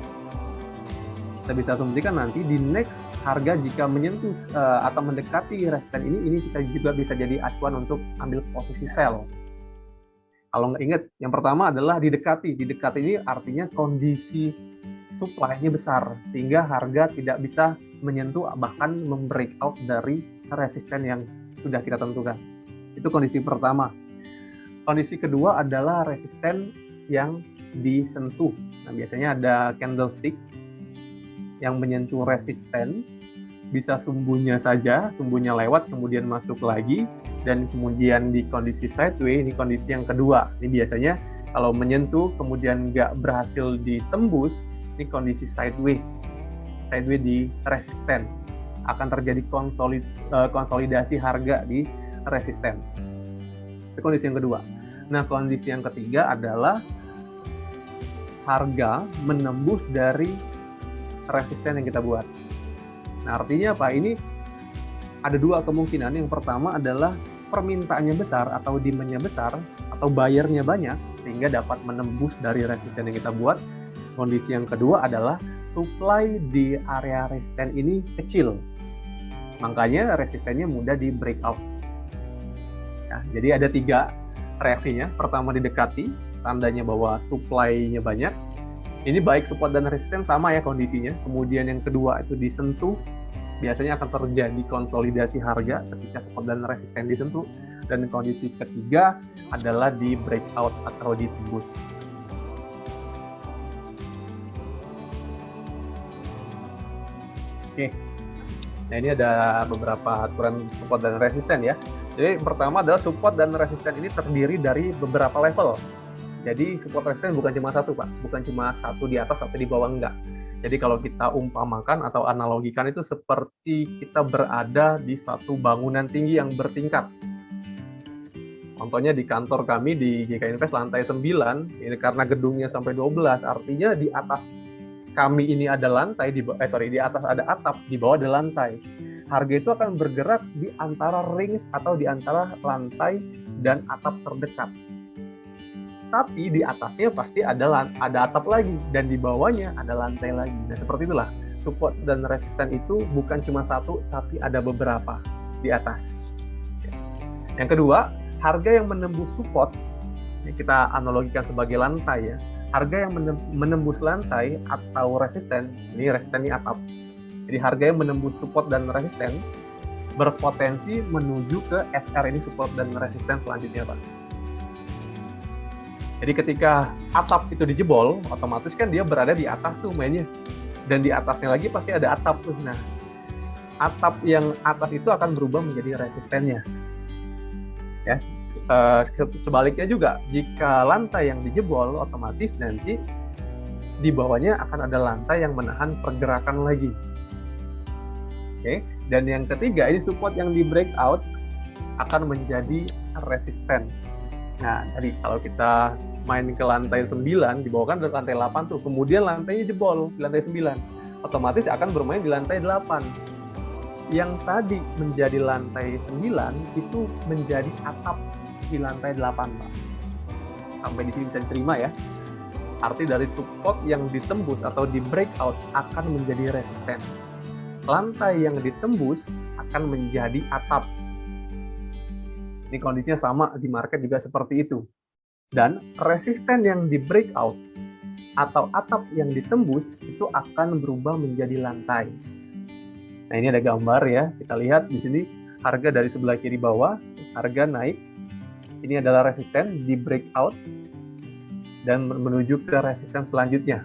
Kita bisa asumsikan nanti di next harga jika menyentuh atau mendekati resisten ini kita juga bisa jadi acuan untuk ambil posisi sell. Kalau nggak ingat, yang pertama adalah didekati. Didekati ini artinya kondisi supply-nya besar, sehingga harga tidak bisa menyentuh bahkan membreakout dari resisten yang sudah kita tentukan. Itu kondisi pertama. Kondisi kedua adalah resisten yang disentuh. Nah, biasanya ada candlestick yang menyentuh resisten, bisa sumbunya saja, sumbunya lewat, kemudian masuk lagi, dan kemudian di kondisi sideways, ini kondisi yang kedua. Ini biasanya kalau menyentuh, kemudian nggak berhasil ditembus, ini kondisi sideways di resisten. Akan terjadi konsolidasi harga di resisten. Itu kondisi yang kedua. Nah, kondisi yang ketiga adalah harga menembus dari resisten yang kita buat. Nah, artinya apa? Ini ada dua kemungkinan. Yang pertama adalah permintaannya besar atau demand-nya besar atau buyer-nya banyak sehingga dapat menembus dari resisten yang kita buat. Kondisi yang kedua adalah supply di area resisten ini kecil. Makanya resistennya mudah di breakout. Ya, jadi ada 3 reaksinya. Pertama didekati, tandanya bahwa supply-nya banyak. Ini baik support dan resisten sama ya kondisinya. Kemudian yang kedua itu disentuh, biasanya akan terjadi konsolidasi harga ketika support dan resisten disentuh. Dan kondisi ketiga adalah di breakout atau ditembus. Oke, nah ini ada beberapa aturan support dan resisten ya. Jadi pertama adalah support dan resisten ini terdiri dari beberapa level. Jadi support resisten bukan cuma satu, Pak. Bukan cuma satu di atas, satu di bawah, enggak. Jadi kalau kita umpamakan atau analogikan itu seperti kita berada di satu bangunan tinggi yang bertingkat. Contohnya di kantor kami di GK Invest lantai 9, ini karena gedungnya sampai 12, artinya di atas kami ini ada lantai, di atas ada atap, di bawah ada lantai. Harga itu akan bergerak di antara range atau di antara lantai dan atap terdekat. Tapi di atasnya pasti ada atap lagi, dan di bawahnya ada lantai lagi. Nah, seperti itulah. Support dan resisten itu bukan cuma satu, tapi ada beberapa di atas. Yang kedua, harga yang menembus support, ini kita analogikan sebagai lantai ya. Harga yang menembus lantai atau resisten, ini resisten ini atap. Jadi harga yang menembus support dan resisten berpotensi menuju ke SR, ini support dan resisten selanjutnya, Pak. Jadi ketika atap itu dijebol, otomatis kan dia berada di atas tuh mainnya. Dan di atasnya lagi pasti ada atap tuh. Nah, atap yang atas itu akan berubah menjadi resistennya. Ya, sebaliknya juga, jika lantai yang dijebol, otomatis nanti di bawahnya akan ada lantai yang menahan pergerakan lagi. Oke, dan yang ketiga, ini support yang di breakout akan menjadi resisten. Nah, tadi kalau kita main ke lantai 9, di bawah kan ada lantai 8 tuh, kemudian lantainya jebol di lantai 9, otomatis akan bermain di lantai 8. Yang tadi menjadi lantai 9 itu menjadi atap di lantai 8, Pak. Sampai di sini bisa diterima ya. Arti dari support yang ditembus atau di breakout akan menjadi resisten. Lantai yang ditembus akan menjadi atap. Ini kondisinya sama di market juga seperti itu. Dan resisten yang di breakout atau atap yang ditembus itu akan berubah menjadi lantai. Nah, ini ada gambar ya. Kita lihat di sini harga dari sebelah kiri bawah, harga naik. Ini adalah resisten di breakout dan menuju ke resisten selanjutnya.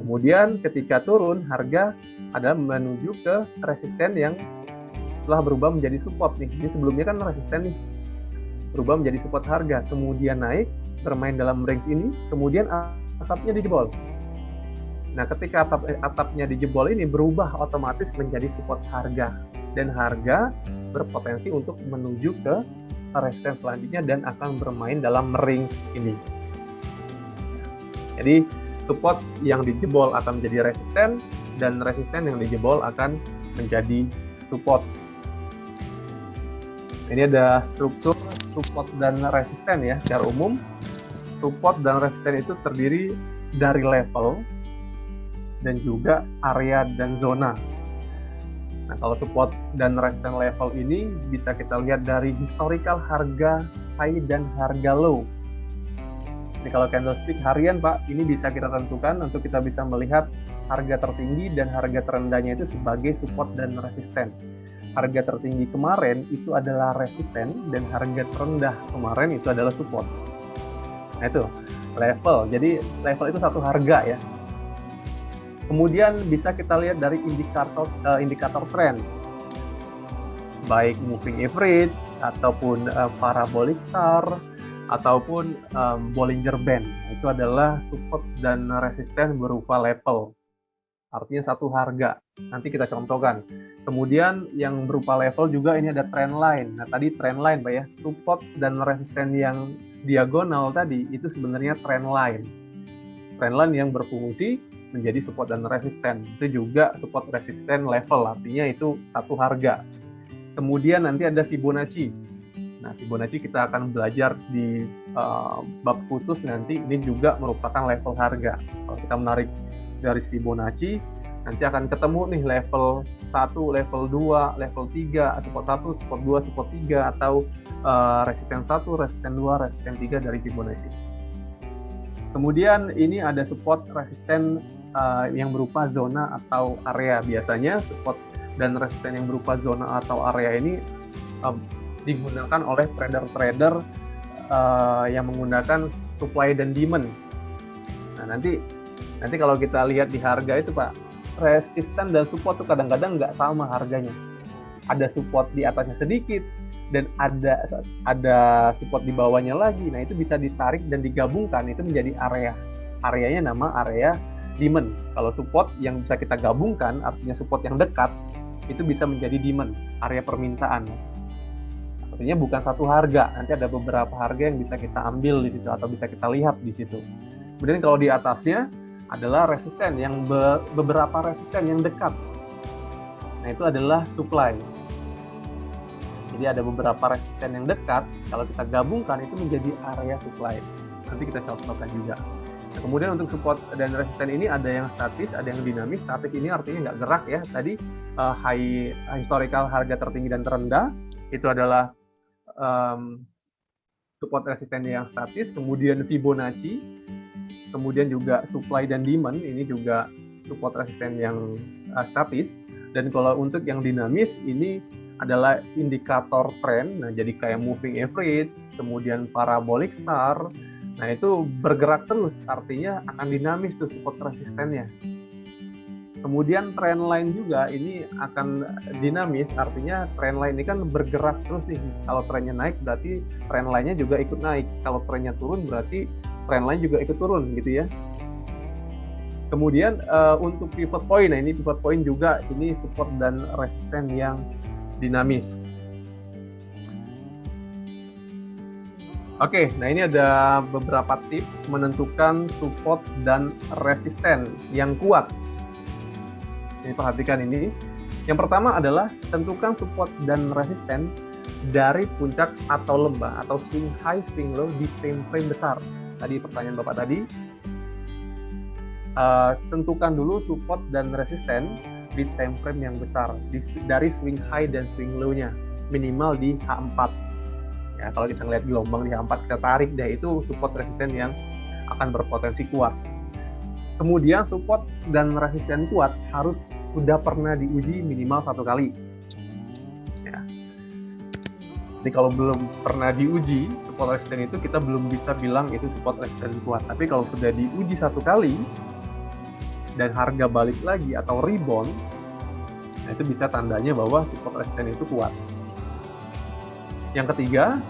Kemudian ketika turun, harga ada menuju ke resisten yang telah berubah menjadi support nih. Ini sebelumnya kan resisten nih, berubah menjadi support harga, kemudian naik, bermain dalam range ini, kemudian atapnya dijebol. Nah, ketika atapnya dijebol ini berubah otomatis menjadi support harga, dan harga berpotensi untuk menuju ke resisten selanjutnya dan akan bermain dalam range ini. Jadi support yang dijebol akan menjadi resisten, dan resisten yang dijebol akan menjadi support. Ini ada struktur support dan resisten ya. Secara umum, support dan resisten itu terdiri dari level dan juga area dan zona. Nah, kalau support dan resisten level ini bisa kita lihat dari historical harga high dan harga low. Jadi kalau candlestick harian, Pak, ini bisa kita tentukan untuk kita bisa melihat harga tertinggi dan harga terendahnya itu sebagai support dan resisten. Harga tertinggi kemarin itu adalah resisten dan harga terendah kemarin itu adalah support. Nah, itu level. Jadi level itu satu harga ya. Kemudian bisa kita lihat dari indikator tren, baik moving average ataupun parabolic SAR ataupun Bollinger Band. Itu adalah support dan resisten berupa level. Artinya satu harga. Nanti kita contohkan. Kemudian yang berupa level juga ini ada trend line. Nah, tadi trend line, Pak ya. Support dan resisten yang diagonal tadi itu sebenarnya trend line. Trend line yang berfungsi menjadi support dan resisten. Itu juga support resisten level, artinya itu satu harga. Kemudian nanti ada Fibonacci. Nah, Fibonacci kita akan belajar di bab khusus nanti. Ini juga merupakan level harga. Kalau kita menarik garis Fibonacci, nanti akan ketemu nih level 1, level 2, level 3, support 1, support 2, support 3, atau resisten 1, resisten 2, resisten 3 dari Fibonacci. Kemudian ini ada support resisten yang berupa zona atau area. Biasanya support dan resisten yang berupa zona atau area ini digunakan oleh trader-trader yang menggunakan supply dan demand. Nah, nanti kalau kita lihat di harga itu, Pak, resisten dan support itu kadang-kadang nggak sama harganya. Ada support di atasnya sedikit dan ada support di bawahnya lagi. Nah, itu bisa ditarik dan digabungkan, itu menjadi area. Areanya nama area demand. Kalau support yang bisa kita gabungkan, artinya support yang dekat, itu bisa menjadi demand, area permintaan. Artinya bukan satu harga, nanti ada beberapa harga yang bisa kita ambil di situ atau bisa kita lihat di situ. Kemudian kalau di atasnya adalah resisten, yang beberapa resisten yang dekat. Nah, itu adalah supply. Jadi ada beberapa resisten yang dekat, kalau kita gabungkan itu menjadi area supply. Nanti kita contohkan juga. Nah, kemudian untuk support dan resisten ini ada yang statis, ada yang dinamis. Statis ini artinya nggak gerak ya. Tadi high historical harga tertinggi dan terendah itu adalah support resisten yang statis. Kemudian Fibonacci, kemudian juga supply dan demand ini juga support resisten yang statis. Dan kalau untuk yang dinamis ini adalah indikator tren. Nah, jadi kayak moving average, kemudian parabolic SAR. Nah, itu bergerak terus, artinya akan dinamis tuh support resistennya. Kemudian trend line juga ini akan dinamis, artinya trend line ini kan bergerak terus nih. Kalau trennya naik berarti trend line-nya juga ikut naik. Kalau trennya turun berarti trend line juga ikut turun gitu ya. Kemudian untuk pivot point, nah ini pivot point juga ini support dan resisten yang dinamis. Oke, nah ini ada beberapa tips menentukan support dan resisten yang kuat. Ini perhatikan ini. Yang pertama adalah tentukan support dan resisten dari puncak atau lembah atau swing high, swing low di time frame besar. Tadi pertanyaan Bapak tadi. Tentukan dulu support dan resisten di time frame yang besar dari swing high dan swing low-nya minimal di H4. Ya, kalau kita ngelihat gelombang di H4 kita tarik deh, itu support resisten yang akan berpotensi kuat. Kemudian support dan resisten kuat harus sudah pernah diuji minimal 1 kali. Ya. Jadi kalau belum pernah diuji support resisten itu kita belum bisa bilang itu support resisten kuat. Tapi kalau sudah diuji 1 kali dan harga balik lagi atau rebound, nah itu bisa tandanya bahwa support resisten itu kuat. Yang ketiga,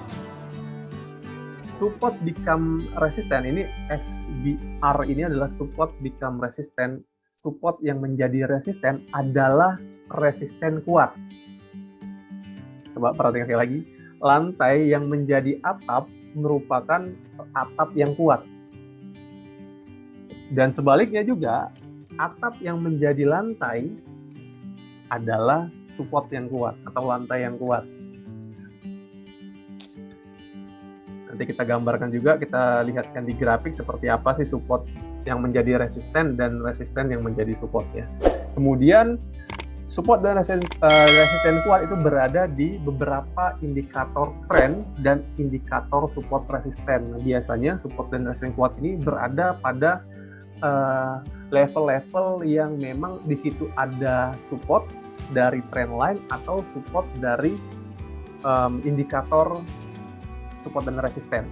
support become resistant. Ini SBR ini adalah support become resistant. Support yang menjadi resisten adalah resisten kuat. Coba perhatikan sekali lagi. Lantai yang menjadi atap merupakan atap yang kuat. Dan sebaliknya juga, atap yang menjadi lantai adalah support yang kuat atau lantai yang kuat. Nanti kita gambarkan juga, kita lihatkan di grafik seperti apa sih support yang menjadi resisten dan resisten yang menjadi support ya. Kemudian support dan resisten kuat itu berada di beberapa indikator tren dan indikator support resisten. Nah, biasanya support dan resisten kuat ini berada pada level-level yang memang di situ ada support dari trend line atau support dari indikator support dan resisten.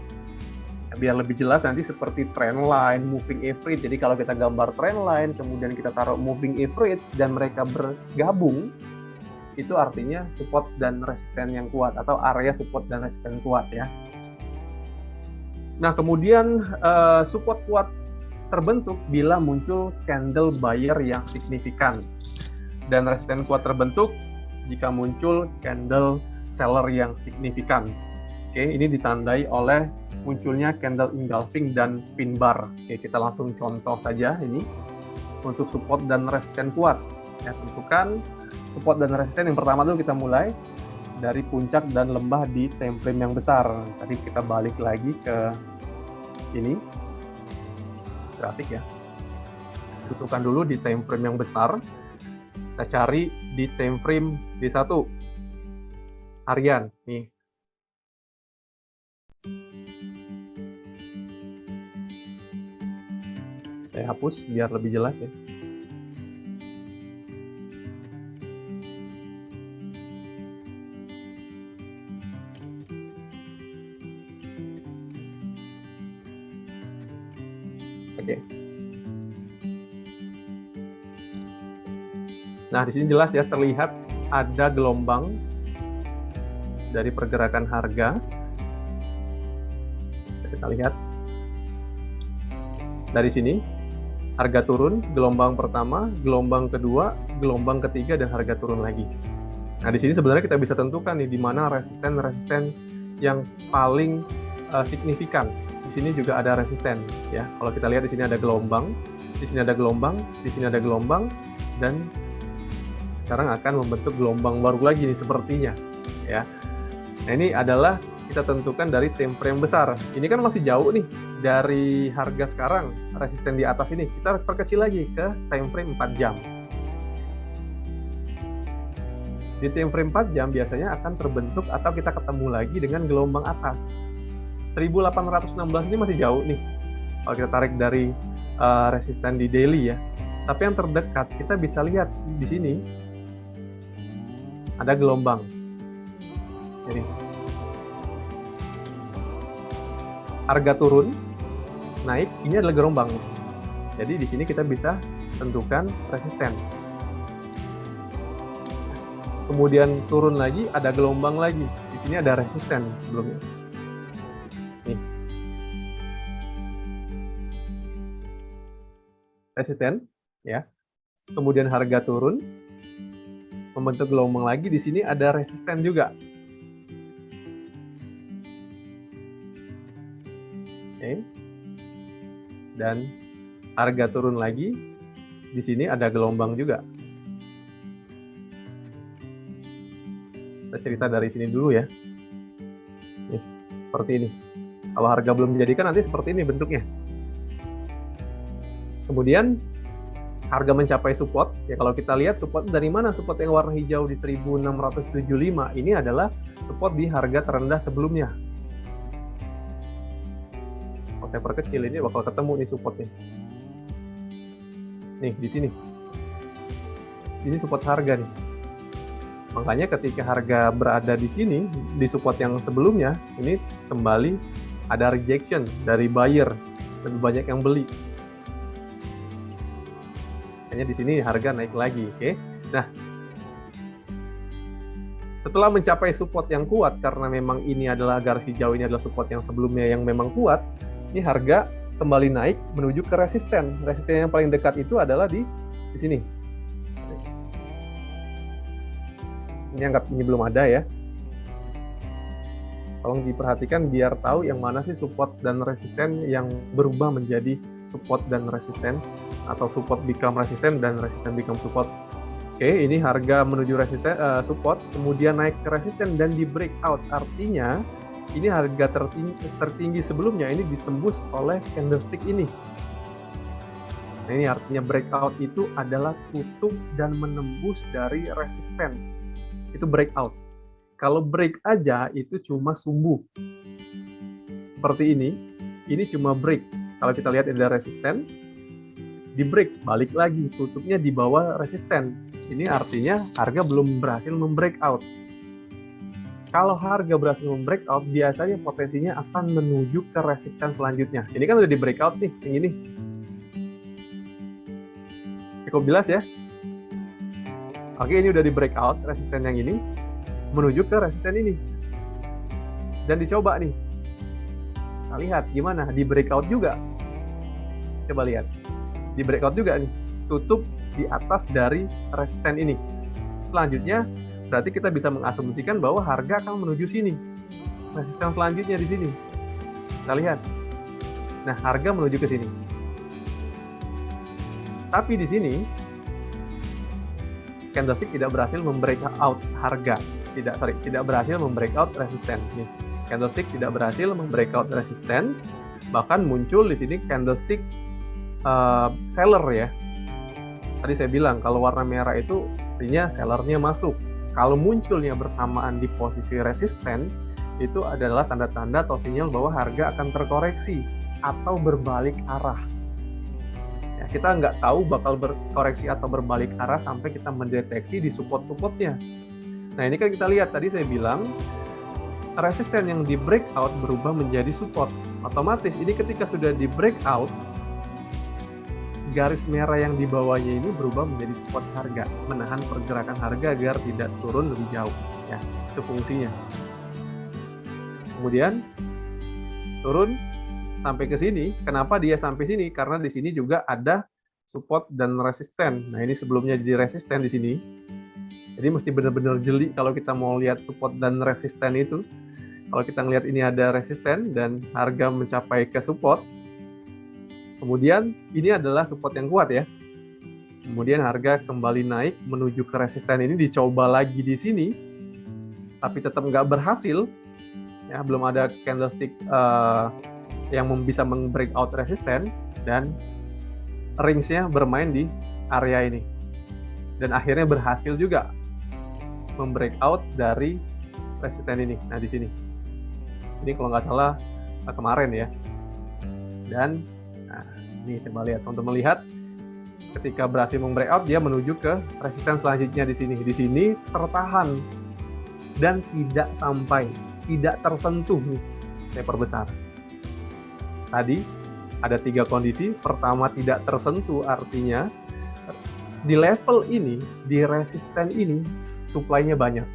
Biar lebih jelas nanti seperti trend line, moving average. Jadi kalau kita gambar trend line, kemudian kita taruh moving average dan mereka bergabung, itu artinya support dan resisten yang kuat atau area support dan resisten kuat ya. Nah, kemudian support kuat terbentuk bila muncul candle buyer yang signifikan, dan resisten kuat terbentuk jika muncul candle seller yang signifikan. Oke, ini ditandai oleh munculnya candle engulfing dan pin bar. Oke, kita langsung contoh saja ini untuk support dan resisten kuat. Ya, tentukan support dan resisten. Yang pertama dulu kita mulai dari puncak dan lembah di time frame yang besar. Tadi kita balik lagi ke ini grafik ya. Tentukan dulu di time frame yang besar. Kita cari di time frame D1 harian nih. Saya hapus biar lebih jelas ya. Oke. Nah, di sini jelas ya, terlihat ada gelombang dari pergerakan harga. Kita lihat dari sini, harga turun, gelombang pertama, gelombang kedua, gelombang ketiga, dan harga turun lagi. Nah, di sini sebenarnya kita bisa tentukan nih di mana resisten yang paling signifikan. Di sini juga ada resisten ya. Kalau kita lihat di sini ada gelombang, di sini ada gelombang, di sini ada gelombang, dan sekarang akan membentuk gelombang baru lagi nih sepertinya ya. Nah, ini adalah kita tentukan dari time frame besar. Ini kan masih jauh nih dari harga sekarang, resisten di atas ini. Kita perkecil lagi ke time frame 4 jam. Di time frame 4 jam biasanya akan terbentuk atau kita ketemu lagi dengan gelombang atas. 1816 ini masih jauh nih. Kalau kita tarik dari resisten di daily ya. Tapi yang terdekat kita bisa lihat di sini ada gelombang. Jadi harga turun, naik, ini adalah gelombang. Jadi di sini kita bisa tentukan resisten. Kemudian turun lagi, ada gelombang lagi. Di sini ada resisten sebelumnya. Nih. Resisten, ya. Kemudian harga turun, membentuk gelombang lagi. Di sini ada resisten juga. Oke. Dan harga turun lagi. Di sini ada gelombang juga. Kita cerita dari sini dulu ya. Nih, seperti ini. Kalau harga belum dijadikan nanti seperti ini bentuknya. Kemudian harga mencapai support. Ya kalau kita lihat support dari mana? Support yang warna hijau di 1675 ini adalah support di harga terendah sebelumnya. Kalau saya perkecil ini bakal ketemu nih supportnya. Nih di sini. Ini support harga nih. Makanya ketika harga berada di sini, di support yang sebelumnya, ini kembali ada rejection dari buyer, lebih banyak yang beli. Makanya di sini harga naik lagi, oke? Nah, setelah mencapai support yang kuat, karena memang ini adalah garis hijau, ini adalah support yang sebelumnya yang memang kuat, ini harga kembali naik menuju ke resisten. Resisten yang paling dekat itu adalah di sini. Ini anggap ini belum ada ya. Tolong diperhatikan biar tahu yang mana sih support dan resisten yang berubah menjadi support dan resisten, atau support become resisten dan resisten become support. Oke, ini harga menuju resisten support, kemudian naik ke resisten dan di breakout. Artinya ini harga tertinggi sebelumnya ini ditembus oleh candlestick ini. Nah, ini artinya breakout itu adalah tutup dan menembus dari resisten. Itu breakout. Kalau break aja itu cuma sumbu. Seperti ini cuma break. Kalau kita lihat ada resisten, di break, balik lagi, tutupnya di bawah resisten. Ini artinya harga belum berhasil membreakout. Kalau harga berhasil membreakout, biasanya potensinya akan menuju ke resisten selanjutnya. Ini kan udah di breakout nih, yang ini. Cukup jelas ya? Oke, ini udah di breakout, resisten yang ini, menuju ke resisten ini. Dan dicoba nih. Nah, lihat gimana, di breakout juga. Coba lihat. Di breakout juga nih, tutup di atas dari resisten ini. Selanjutnya, berarti kita bisa mengasumsikan bahwa harga akan menuju sini. Resisten selanjutnya di sini. Kita lihat. Nah, harga menuju ke sini. Tapi di sini, candlestick tidak berhasil membreakout harga, tidak berhasil membreakout resisten. Nih, candlestick tidak berhasil membreakout resisten, bahkan muncul di sini candlestick seller ya. Tadi saya bilang kalau warna merah itu artinya sellernya masuk. Kalau munculnya bersamaan di posisi resisten, itu adalah tanda-tanda atau sinyal bahwa harga akan terkoreksi atau berbalik arah. Ya, kita nggak tahu bakal berkoreksi atau berbalik arah sampai kita mendeteksi di support-supportnya. Nah, ini kan kita lihat tadi saya bilang resisten yang di breakout berubah menjadi support. Otomatis ini ketika sudah di breakout, garis merah yang di bawahnya ini berubah menjadi support harga, menahan pergerakan harga agar tidak turun lebih jauh. Ya, itu fungsinya. Kemudian turun sampai ke sini. Kenapa dia sampai sini? Karena di sini juga ada support dan resisten. Nah, ini sebelumnya di resisten di sini. Jadi mesti benar-benar jeli kalau kita mau lihat support dan resisten itu. Kalau kita ngelihat ini ada resisten dan harga mencapai ke support, kemudian ini adalah support yang kuat ya. Kemudian harga kembali naik menuju ke resisten ini, dicoba lagi di sini, tapi tetap nggak berhasil. Ya, belum ada candlestick yang bisa breakout resisten, dan range-nya bermain di area ini. Dan akhirnya berhasil juga membreakout dari resisten ini. Nah, di sini. Ini kalau nggak salah kemarin ya. Dan nah, ini coba lihat, untuk melihat ketika berhasil membreakout, dia menuju ke resisten selanjutnya di sini. Di sini tertahan dan tidak tersentuh nih taper besar. Tadi ada 3 kondisi. Pertama, tidak tersentuh, artinya di level ini, di resisten ini, supply-nya banyak.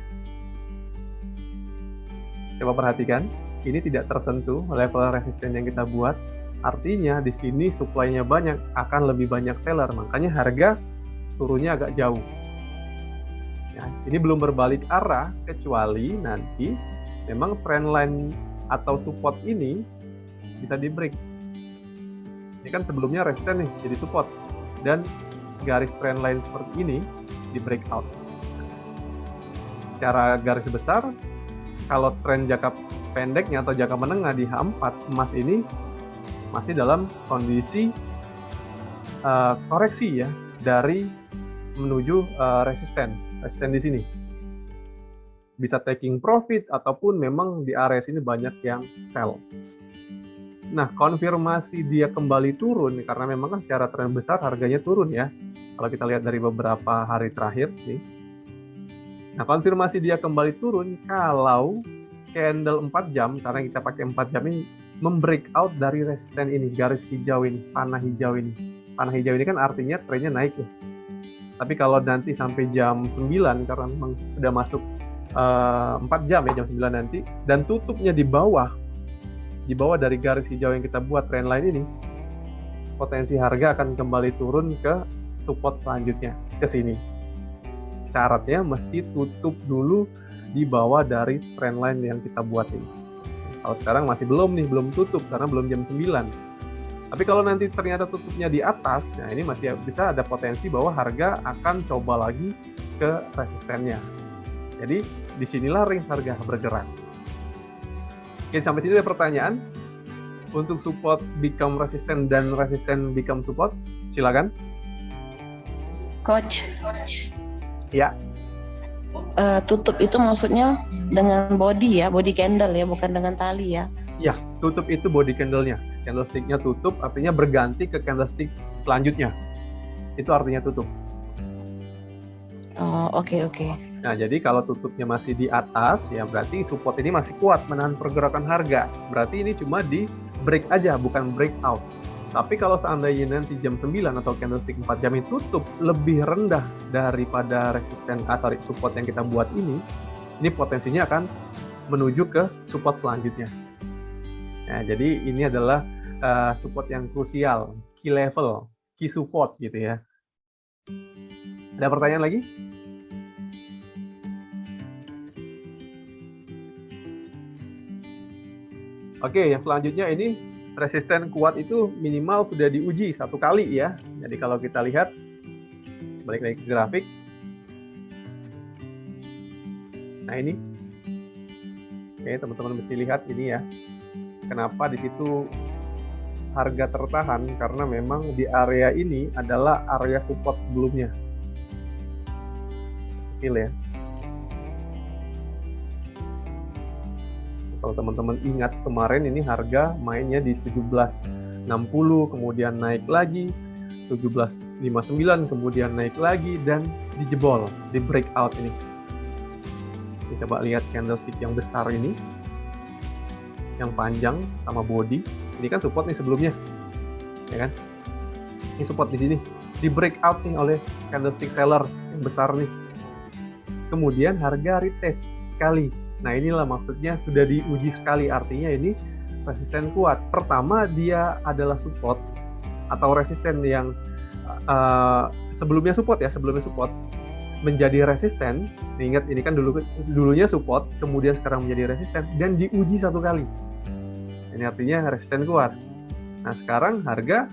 Coba perhatikan, ini tidak tersentuh level resisten yang kita buat, artinya di sini supply-nya banyak, akan lebih banyak seller, makanya harga turunnya agak jauh. Ya, ini belum berbalik arah, kecuali nanti memang trendline atau support ini bisa di break. Ini kan sebelumnya resisten nih, jadi support, dan garis trendline seperti ini di breakout. Secara garis besar, kalau tren jangka pendeknya atau jangka menengah di H4, emas ini masih dalam kondisi koreksi ya, dari menuju resisten di sini. Bisa taking profit ataupun memang di area sini banyak yang sell. Nah, konfirmasi dia kembali turun karena memang kan secara tren besar harganya turun ya. Kalau kita lihat dari beberapa hari terakhir nih. Nah, konfirmasi dia kembali turun kalau candle 4 jam, karena kita pakai 4 jam ini, membreakout dari resisten ini, garis hijau ini, panah hijau ini. Panah hijau ini kan artinya trennya naik ya. Tapi kalau nanti sampai jam 9, karena memang sudah masuk 4 jam ya, jam 9 nanti, dan tutupnya di bawah dari garis hijau yang kita buat trendline ini, potensi harga akan kembali turun ke support selanjutnya, ke sini. Syaratnya mesti tutup dulu di bawah dari trendline yang kita buat ini. Kalau sekarang masih belum tutup karena belum jam 9. Tapi kalau nanti ternyata tutupnya di atas, nah ini masih bisa ada potensi bahwa harga akan coba lagi ke resistennya. Jadi disinilah range harga bergerak. Oke, sampai sini ada pertanyaan. Untuk support become resisten dan resisten become support, silakan.
Coach.
Ya.
Tutup itu maksudnya dengan body ya, body candle ya, bukan dengan tali ya.
Ya, tutup itu body candle-nya. Candlestick-nya tutup artinya berganti ke candlestick selanjutnya. Itu artinya tutup.
Oh, oke.
Nah, jadi kalau tutupnya masih di atas, ya berarti support ini masih kuat menahan pergerakan harga. Berarti ini cuma di break aja, bukan breakout. Tapi kalau seandainya nanti jam 9 atau candlestick 4 jam itu tutup lebih rendah daripada resisten atau support yang kita buat ini potensinya akan menuju ke support selanjutnya. Nah, jadi ini adalah support yang krusial, key level, key support gitu ya. Ada pertanyaan lagi? Oke, yang selanjutnya ini resisten kuat itu minimal sudah diuji 1 kali ya. Jadi kalau kita lihat, balik lagi ke grafik. Nah ini, oke teman-teman mesti lihat ini ya. Kenapa di situ harga tertahan? Karena memang di area ini adalah area support sebelumnya. Kecil ya. Kalau teman-teman ingat kemarin ini harga mainnya di 17.60, kemudian naik lagi 17.59, kemudian naik lagi dan dijebol, di breakout ini. Kita coba lihat candlestick yang besar ini, yang panjang sama body. Ini kan support nih sebelumnya, ya kan? Ini support di sini, di breakout nih oleh candlestick seller yang besar nih. Kemudian harga retest sekali. Nah inilah maksudnya sudah diuji sekali, artinya ini resisten kuat. Pertama dia adalah support atau resisten yang sebelumnya support. menjadi resisten. Ingat, ini kan dulunya support, kemudian sekarang menjadi resisten dan diuji satu kali. Ini artinya resisten kuat. Nah, sekarang harga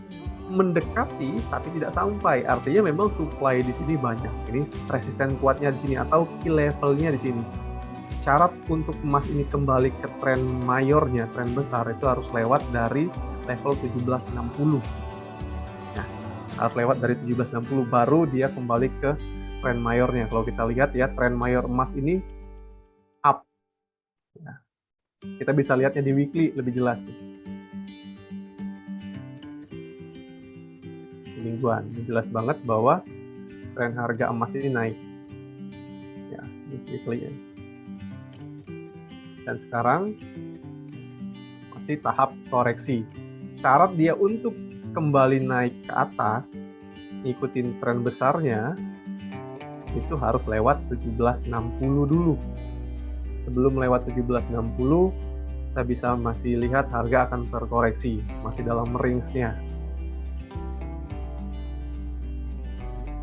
mendekati tapi tidak sampai. Artinya memang supply di sini banyak. Ini resisten kuatnya di sini atau key levelnya di sini. Syarat untuk emas ini kembali ke tren mayornya, tren besar, itu harus lewat dari level 1760. Nah, harus lewat dari 1760 baru dia kembali ke tren mayornya. Kalau kita lihat ya, tren mayor emas ini up. Nah, kita bisa lihatnya di weekly lebih jelas. Mingguan, ini jelas banget bahwa tren harga emas ini naik. Ya, ini weekly-nya. Dan sekarang masih tahap koreksi. Syarat dia untuk kembali naik ke atas, ngikutin tren besarnya, itu harus lewat 1760 dulu. Sebelum lewat 1760, kita bisa masih lihat harga akan terkoreksi, masih dalam range-nya.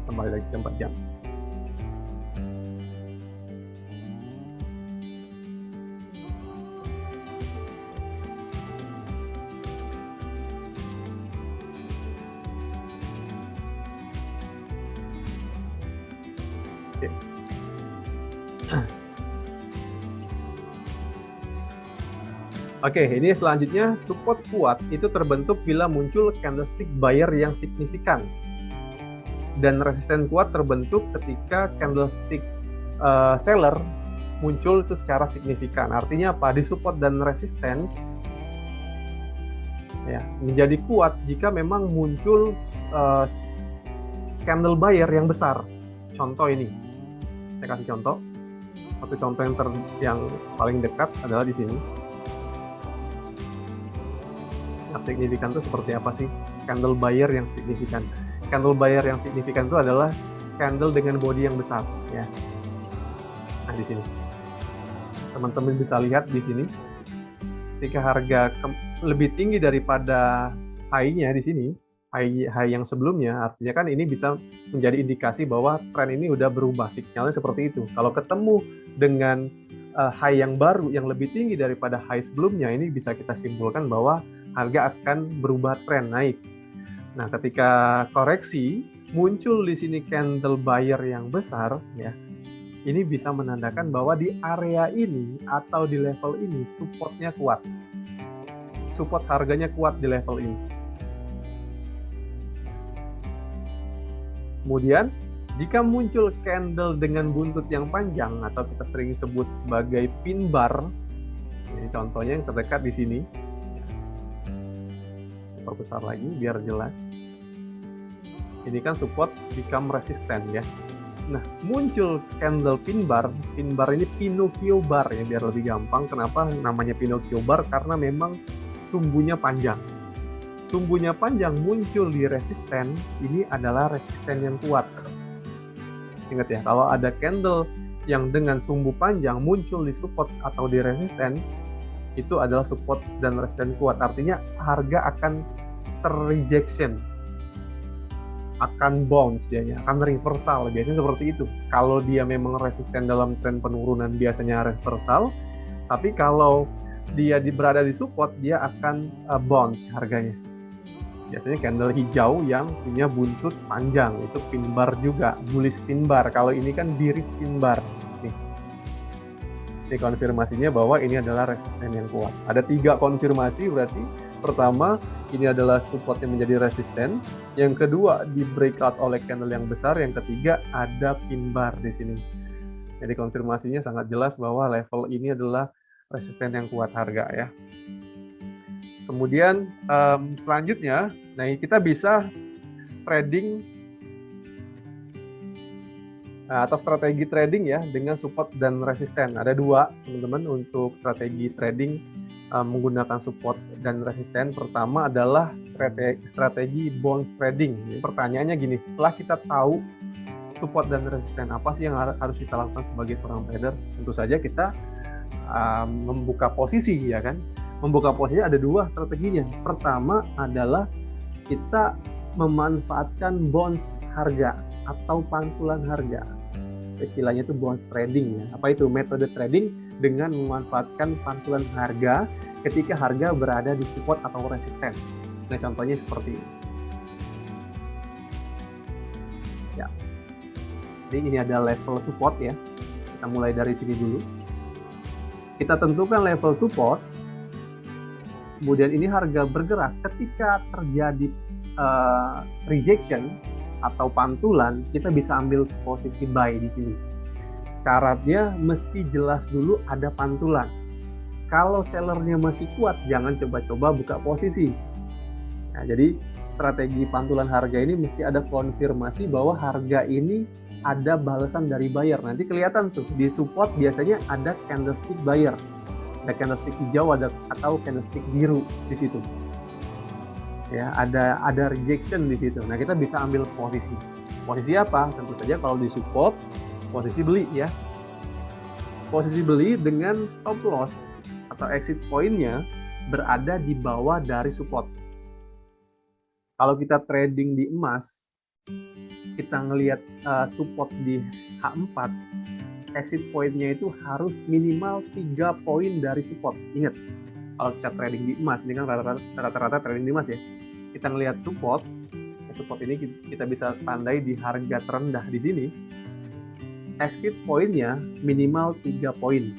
Kembali lagi ke 4 jam. Oke, ini selanjutnya support kuat itu terbentuk bila muncul candlestick buyer yang signifikan. Dan resisten kuat terbentuk ketika candlestick seller muncul itu secara signifikan. Artinya apa? Di support dan resisten ya, menjadi kuat jika memang muncul candle buyer yang besar. Contoh ini, saya kasih contoh. Satu contoh yang paling dekat adalah di sini. Yang signifikan itu seperti apa sih? Candle buyer yang signifikan. Candle buyer yang signifikan itu adalah candle dengan body yang besar, ya. Nah, di sini. Teman-teman bisa lihat di sini. Ketika harga lebih tinggi daripada high-nya di sini, high yang sebelumnya, artinya kan ini bisa menjadi indikasi bahwa tren ini udah berubah, sinyalnya seperti itu. Kalau ketemu dengan high yang baru yang lebih tinggi daripada high sebelumnya, ini bisa kita simpulkan bahwa harga akan berubah tren naik. Nah, ketika koreksi muncul di sini candle buyer yang besar, ya, ini bisa menandakan bahwa di area ini atau di level ini supportnya kuat. Support harganya kuat di level ini. Kemudian, jika muncul candle dengan buntut yang panjang atau kita sering sebut sebagai pin bar, ini contohnya yang terdekat di sini. Besar lagi biar jelas. Ini kan support become resistant ya. Nah, muncul candle pin bar ini Pinocchio bar ya, biar lebih gampang. Kenapa namanya Pinocchio bar? Karena memang sumbunya panjang. Sumbunya panjang muncul di resisten, ini adalah resisten yang kuat. Ingat ya, kalau ada candle yang dengan sumbu panjang muncul di support atau di resisten, itu adalah support dan resisten kuat. Artinya harga akan terrejection, akan bounce dianya, akan reversal. Biasanya seperti itu. Kalau dia memang resisten dalam tren penurunan, biasanya reversal. Tapi kalau dia berada di support, dia akan bounce harganya. Biasanya candle hijau yang punya buntut panjang, itu pin bar juga, bullish pin bar. Kalau ini kan bearish pin bar. Ini konfirmasinya bahwa ini adalah resisten yang kuat. Ada 3 konfirmasi berarti. Pertama, ini adalah support yang menjadi resisten. Yang kedua, di breakout oleh candle yang besar. Yang ketiga, ada pin bar di sini. Jadi konfirmasinya sangat jelas bahwa level ini adalah resisten yang kuat harga ya. Kemudian selanjutnya, nah kita bisa trading atau strategi trading ya dengan support dan resisten. Ada 2 teman-teman untuk strategi trading menggunakan support dan resisten. Pertama adalah strategi bounce trading. Pertanyaannya gini, setelah kita tahu support dan resisten, apa sih yang harus kita lakukan sebagai seorang trader? Tentu saja kita membuka posisi ya kan. Membuka posisi ada 2 strateginya. Pertama adalah kita memanfaatkan bounce harga atau pantulan harga. istilahnya itu bounce trading ya. Apa itu metode trading? Dengan memanfaatkan pantulan harga ketika harga berada di support atau resisten. Nah, contohnya seperti ini. Ya. Jadi ini ada level support ya. Kita mulai dari sini dulu. Kita tentukan level support. Kemudian ini harga bergerak ketika terjadi rejection atau pantulan, kita bisa ambil posisi buy di sini. Syaratnya mesti jelas dulu ada pantulan. Kalau sellernya masih kuat, jangan coba-coba buka posisi. Nah, jadi strategi pantulan harga ini mesti ada konfirmasi bahwa harga ini ada balasan dari buyer. Nanti kelihatan tuh di support biasanya ada candlestick buyer. Ada candlestick hijau atau candlestick biru di situ. Ya, ada rejection di situ. Nah, kita bisa ambil posisi. Posisi apa? Tentu saja kalau di support, posisi beli ya. Posisi beli dengan stop loss atau exit point-nya berada di bawah dari support. Kalau kita trading di emas, kita ngelihat support di H4, exit point-nya itu harus minimal 3 poin dari support. Ingat, kalau kita trading di emas, ini kan rata-rata trading di emas ya. Kita ngelihat support ini kita bisa tandai di harga terendah di sini. Exit point-nya minimal 3 poin.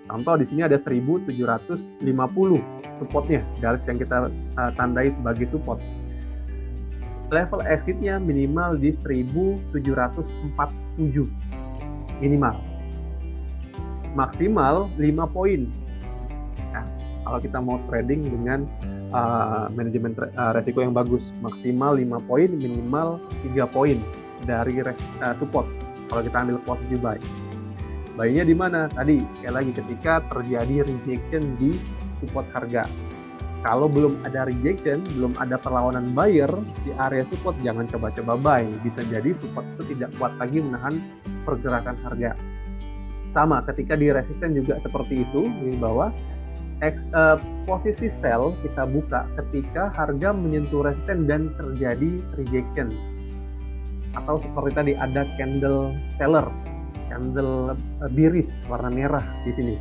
Contoh di sini ada 1750 supportnya, garis yang kita tandai sebagai support. Level exit-nya minimal di 1747 minimal. Maksimal 5 poin. Nah, kalau kita mau trading dengan manajemen resiko yang bagus, maksimal 5 poin, minimal 3 poin dari support kalau kita ambil posisi buy. Buy-nya di mana? Tadi, sekali lagi ketika terjadi rejection di support harga. Kalau belum ada rejection, belum ada perlawanan buyer di area support, jangan coba-coba buy. Bisa jadi support itu tidak kuat lagi menahan pergerakan harga. Sama, ketika di resisten juga seperti itu, di bawah. Posisi sell kita buka ketika harga menyentuh resisten dan terjadi rejection, atau seperti tadi ada candle seller, candle biris warna merah di sini.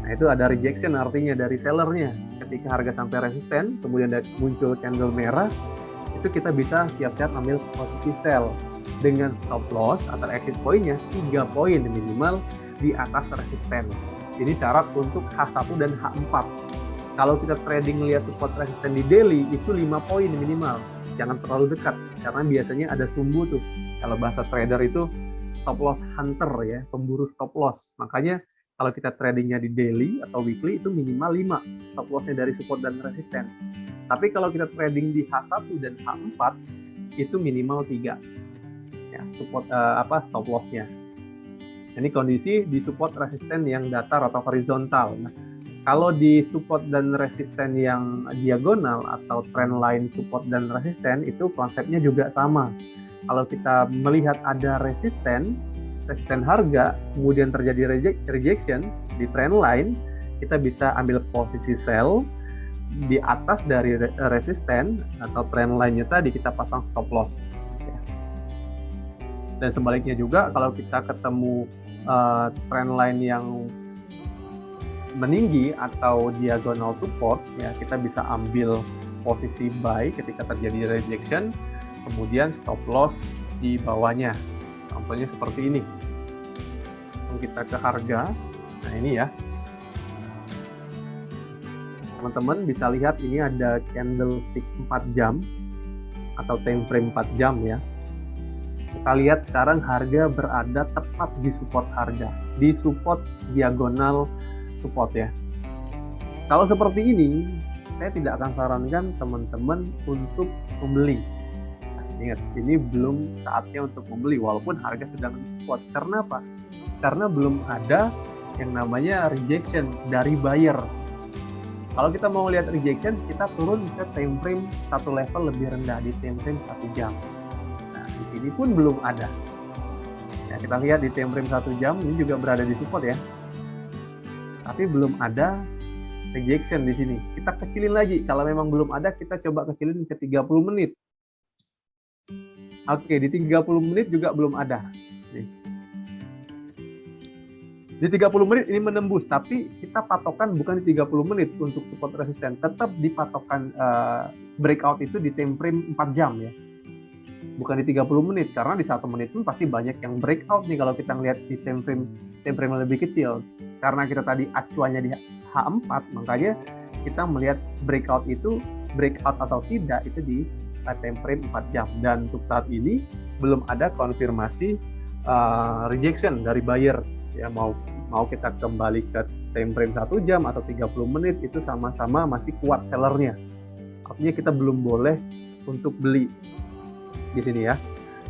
Nah, itu ada rejection artinya dari sellernya. Ketika harga sampai resisten kemudian muncul candle merah, itu kita bisa siap-siap ambil posisi sell dengan stop loss atau exit point-nya 3 poin minimal di atas resisten. Ini syarat untuk H1 dan H4. Kalau kita trading lihat support resisten di daily, itu 5 poin minimal. Jangan terlalu dekat, karena biasanya ada sumbu tuh. Kalau bahasa trader itu stop loss hunter ya, pemburu stop loss. Makanya kalau kita tradingnya di daily atau weekly, itu minimal 5 stop lossnya dari support dan resisten. Tapi kalau kita trading di H1 dan H4, itu minimal 3 ya, support stop lossnya. Ini kondisi di support resisten yang datar atau horizontal. Nah, kalau di support dan resisten yang diagonal atau trend line support dan resisten, itu konsepnya juga sama. Kalau kita melihat ada resisten harga, kemudian terjadi rejection di trend line, kita bisa ambil posisi sell di atas dari resisten atau trend line-nya tadi, kita pasang stop loss. Dan sebaliknya juga, kalau kita ketemu trend line yang meninggi atau diagonal support, ya kita bisa ambil posisi buy ketika terjadi rejection, kemudian stop loss di bawahnya. Contohnya seperti ini. Kita ke harga, nah ini ya. Teman-teman bisa lihat ini ada candlestick 4 jam atau time frame 4 jam ya. Kita lihat sekarang harga berada tepat di support harga, di support diagonal support ya. Kalau seperti ini, saya tidak akan sarankan teman-teman untuk membeli. Nah, ingat, ini belum saatnya untuk membeli walaupun harga sedang di support. Karena apa? Karena belum ada yang namanya rejection dari buyer. Kalau kita mau lihat rejection, kita turun ke time frame satu level lebih rendah, di time frame 1 jam. Ini pun belum ada. Ya, kita lihat di time frame 1 jam ini juga berada di support ya. Tapi belum ada rejection di sini. Kita kecilin lagi. Kalau memang belum ada, kita coba kecilin ke 30 menit. Oke, di 30 menit juga belum ada. Nih. Di 30 menit ini menembus, tapi kita patokan bukan di 30 menit untuk support resisten, tetap dipatokan breakout itu di time frame 4 jam ya. Bukan di 30 menit, karena di 1 menit pun pasti banyak yang breakout nih kalau kita ngelihat di time frame yang lebih kecil. Karena kita tadi acuannya di H4, makanya kita melihat breakout atau tidak itu di time frame 4 jam. Dan untuk saat ini belum ada konfirmasi rejection dari buyer. Ya, mau kita kembali ke time frame 1 jam atau 30 menit itu sama-sama masih kuat sellernya. Artinya kita belum boleh untuk beli di sini ya.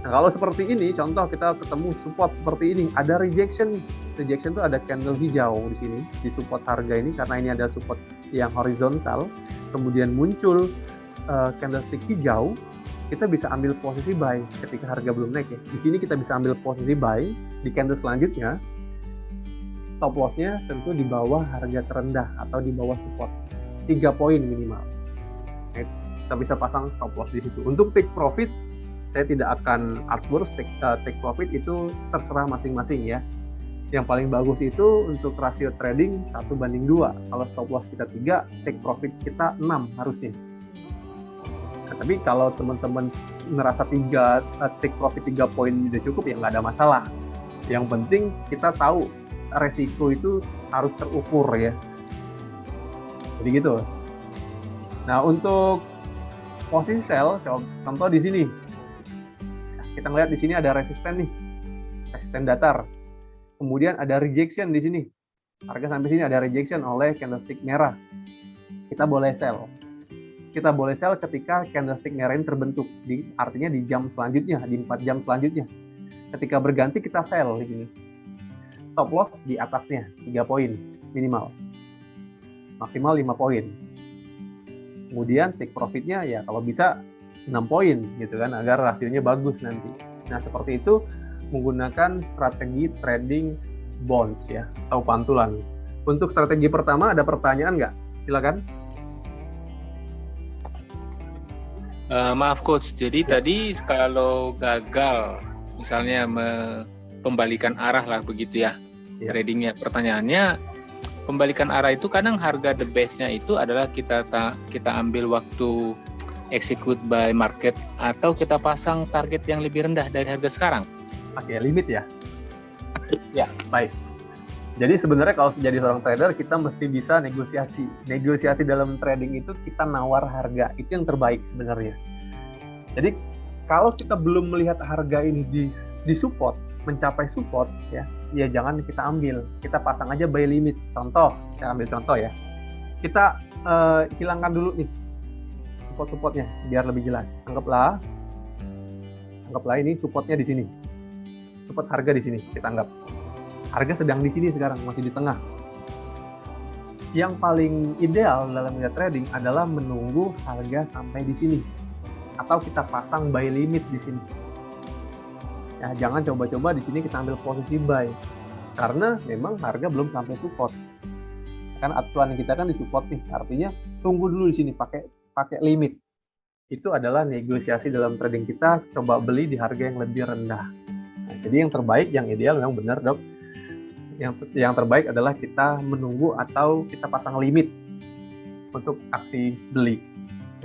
Nah, kalau seperti ini, contoh kita ketemu support seperti ini, ada rejection itu ada candle hijau di sini di support harga ini, karena ini ada support yang horizontal, kemudian muncul candlestick hijau, kita bisa ambil posisi buy ketika harga belum naik ya. Di sini kita bisa ambil posisi buy di candle selanjutnya. Stop loss-nya tentu di bawah harga terendah atau di bawah support 3 poin minimal. Kita bisa pasang stop loss di situ. Untuk take profit, saya tidak akan atur take profit, itu terserah masing-masing ya. Yang paling bagus itu untuk rasio trading 1:2. Kalau stop loss kita 3, take profit kita 6 harusnya. Nah, tapi kalau teman-teman merasa take profit 3 poin udah cukup ya nggak ada masalah. Yang penting kita tahu resiko itu harus terukur ya. Jadi gitu. Nah, untuk posisi sell, contoh di sini. Kita ngeliat di sini ada resisten nih. Resisten datar. Kemudian ada rejection di sini. Harga sampai sini ada rejection oleh candlestick merah. Kita boleh sell. Kita boleh sell ketika candlestick merah ini terbentuk. Artinya di jam selanjutnya, di 4 jam selanjutnya. Ketika berganti kita sell di sini. Stop loss di atasnya 3 poin minimal, maksimal 5 poin. Kemudian take profitnya ya kalau bisa 6 poin gitu kan, agar rasionya bagus nanti. Nah, seperti itu menggunakan strategi trading bonds ya, atau pantulan. Untuk strategi pertama ada pertanyaan nggak? Silakan.
Maaf coach, jadi tadi kalau gagal misalnya pembalikan arah lah begitu ya. Tradingnya, pertanyaannya pembalikan arah itu kadang harga the best-nya itu adalah kita ambil waktu execute by market atau kita pasang target yang lebih rendah dari harga sekarang.
Pakai limit ya?
Ya,
baik. Jadi sebenarnya kalau jadi seorang trader kita mesti bisa negosiasi. Negosiasi dalam trading itu kita nawar harga, itu yang terbaik sebenarnya. Jadi kalau kita belum melihat harga ini di support, mencapai support ya jangan kita ambil, kita pasang aja buy limit. Contoh, saya ambil contoh ya, kita hilangkan dulu nih support-supportnya biar lebih jelas. Anggaplah ini supportnya di sini, support harga di sini, kita anggap harga sedang di sini sekarang, masih di tengah. Yang paling ideal dalam media trading adalah menunggu harga sampai di sini, atau kita pasang buy limit di sini. Ya, jangan coba-coba di sini kita ambil posisi buy, karena memang harga belum sampai support. Kan acuan kita kan di support nih, artinya tunggu dulu di sini pakai limit. Itu adalah negosiasi dalam trading kita, coba beli di harga yang lebih rendah. Nah, jadi yang terbaik, yang ideal memang benar dok. Yang terbaik adalah kita menunggu atau kita pasang limit untuk aksi beli.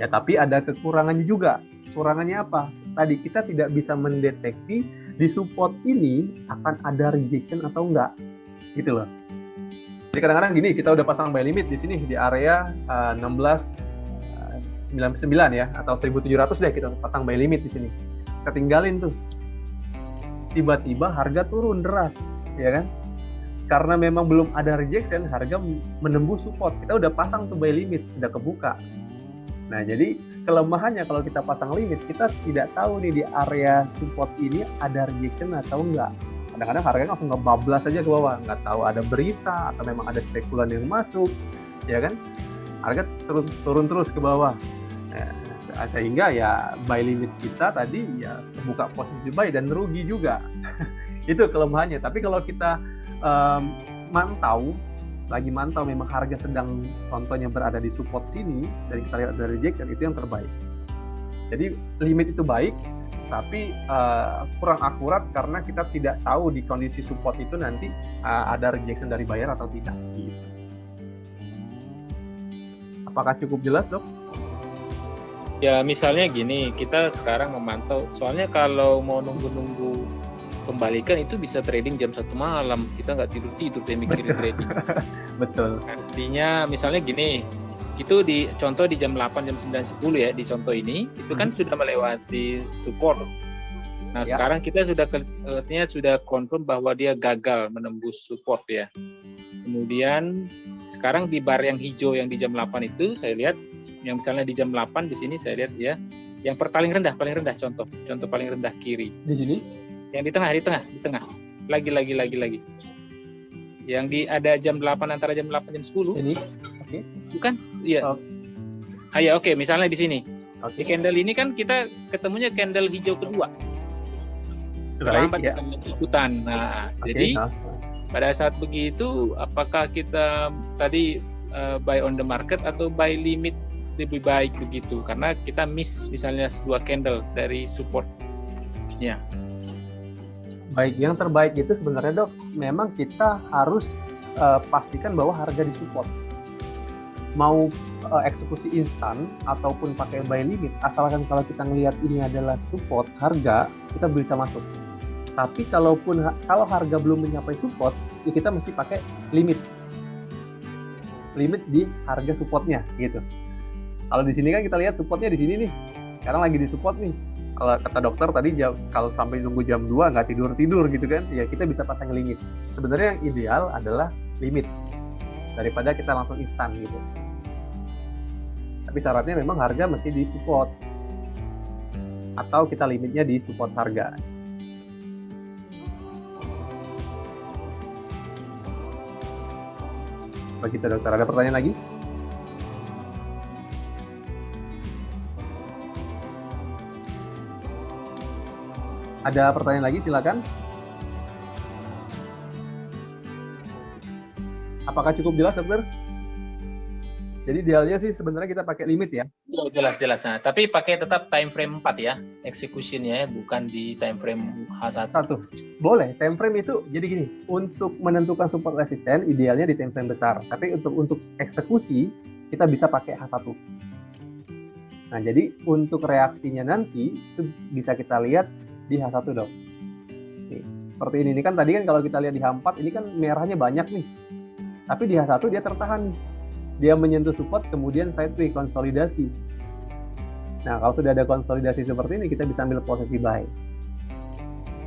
Ya, tapi ada kekurangannya juga. Kekurangannya apa? Tadi kita tidak bisa mendeteksi di support ini akan ada rejection atau enggak, gitu loh. Jadi kadang-kadang gini, kita udah pasang buy limit di sini di area 1699 ya, atau 1700 deh kita pasang buy limit di sini. Ketinggalin tuh. Tiba-tiba harga turun deras, ya kan? Karena memang belum ada rejection, harga menembus support. Kita udah pasang tuh buy limit, udah kebuka. Nah, jadi kelemahannya kalau kita pasang limit, kita tidak tahu nih di area support ini ada rejection atau enggak. Kadang-kadang harganya langsung ngebablas aja ke bawah, nggak tahu ada berita atau memang ada spekulan yang masuk, ya kan? Harga turun terus ke bawah. Nah, sehingga ya buy limit kita tadi ya buka posisi buy dan rugi juga. Itu kelemahannya. Tapi kalau kita lagi mantau memang harga sedang contohnya berada di support sini dan kita lihat ada rejection, itu yang terbaik. Jadi limit itu baik, tapi kurang akurat karena kita tidak tahu di kondisi support itu nanti ada rejection dari buyer atau tidak. Gitu. Apakah cukup jelas, Dok?
Ya misalnya gini, kita sekarang memantau, soalnya kalau mau nunggu-nunggu pembalikan itu bisa trading jam 1 malam, kita nggak tidur-tidur dan mikirin trading.
Betul.
Artinya misalnya gini, itu di contoh di jam 8, jam 9, 10 ya, di contoh ini, itu kan sudah melewati support. Nah sekarang kita sudah confirm bahwa dia gagal menembus support ya. Kemudian sekarang di bar yang hijau yang di jam 8 itu saya lihat, yang misalnya di jam 8 di sini saya lihat ya, yang paling rendah contoh paling rendah kiri.
Di sini?
Yang di tengah. Lagi. Yang ada jam 8 antara jam 8 jam 10.
Ini. Oke.
Bukan? Iya.
Oh.
Oke, misalnya di sini.
Oke.
Di candle ini kan kita ketemunya candle hijau kedua. Terlambat
ya.
ikutan. Nah, jadi pada saat begitu apakah kita tadi buy on the market atau buy limit lebih baik begitu, karena kita miss misalnya sebuah candle dari supportnya.
Baik, yang terbaik itu sebenarnya, Dok, memang kita harus pastikan bahwa harga di support. Mau eksekusi instan ataupun pakai buy limit, asalkan kalau kita ngelihat ini adalah support harga, kita bisa masuk. Tapi kalau harga belum mencapai support, ya kita mesti pakai limit di harga supportnya gitu. Kalau di sini kan kita lihat supportnya di sini nih, sekarang lagi di support nih. Kalau kata dokter tadi kalau sampai nunggu jam 2 nggak tidur gitu kan, ya kita bisa pasang limit. Sebenarnya yang ideal adalah limit daripada kita langsung instan gitu. Tapi syaratnya memang harga mesti di support atau kita limitnya di support harga. Begitu, dokter. Ada pertanyaan lagi? Ada pertanyaan lagi, silakan. Apakah cukup jelas, dokter? Jadi idealnya sih sebenarnya kita pakai limit ya.
Jelas. Nah, tapi pakai tetap time frame 4 ya, execution-nya ya, bukan di time frame H1.
Boleh, time frame itu jadi gini, untuk menentukan support resisten idealnya di time frame besar. Tapi untuk eksekusi kita bisa pakai H1. Nah, jadi untuk reaksinya nanti itu bisa kita lihat di H1, Dok. Nih, seperti ini kan tadi kan kalau kita lihat di H4 ini kan merahnya banyak nih. Tapi di H1 dia tertahan nih. Dia menyentuh support kemudian sideway konsolidasi. Nah, kalau sudah ada konsolidasi seperti ini kita bisa ambil posisi buy.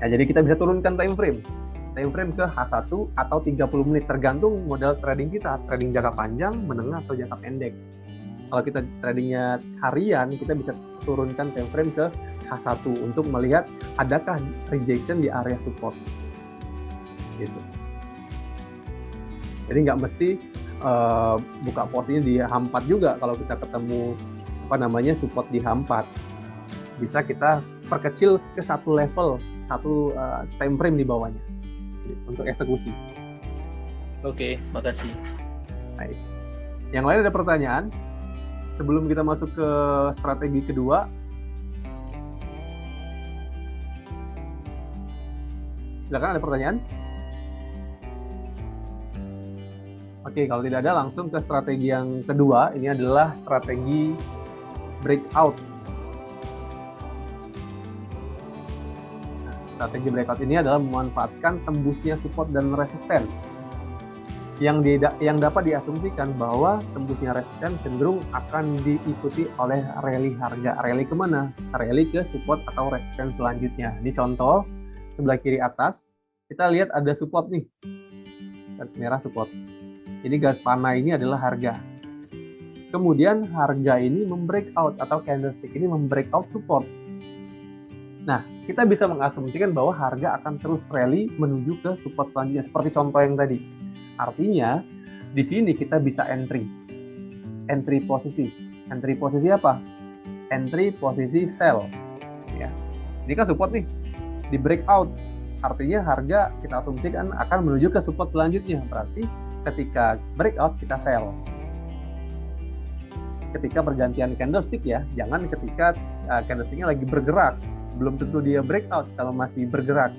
Nah, jadi kita bisa turunkan time frame ke H1 atau 30 menit tergantung model trading kita, trading jangka panjang, menengah atau jangka pendek. Kalau kita tradingnya harian, kita bisa turunkan time frame ke H1 untuk melihat adakah rejection di area support. Gitu. Jadi nggak mesti buka posisinya di H4 juga. Kalau kita ketemu support di H4, bisa kita perkecil ke satu level, satu time frame di bawahnya untuk eksekusi.
Oke, makasih.
Baik. Yang lain ada pertanyaan? Sebelum kita masuk ke strategi kedua, silakan, ada pertanyaan? Oke, kalau tidak ada langsung ke strategi yang kedua. Ini adalah strategi breakout. Strategi breakout ini adalah memanfaatkan tembusnya support dan resisten yang dapat diasumsikan bahwa tembusnya resisten cenderung akan diikuti oleh rally harga. Rally kemana? Rally ke support atau resisten selanjutnya. Ini contoh sebelah kiri atas, kita lihat ada support nih, garis merah support. Jadi garis panah ini adalah harga. Kemudian harga ini membreakout atau candlestick ini membreakout support. Nah, kita bisa mengasumsikan bahwa harga akan terus rally menuju ke support selanjutnya seperti contoh yang tadi. Artinya di sini kita bisa entry posisi. Entry posisi apa? Entry posisi sell. Ya. Ini kan support nih, di breakout. Artinya harga kita asumsikan akan menuju ke support selanjutnya. Berarti ketika breakout kita sell. Ketika pergantian candlestick ya, jangan ketika candlesticknya lagi bergerak. belum tentu dia breakout kalau masih bergerak.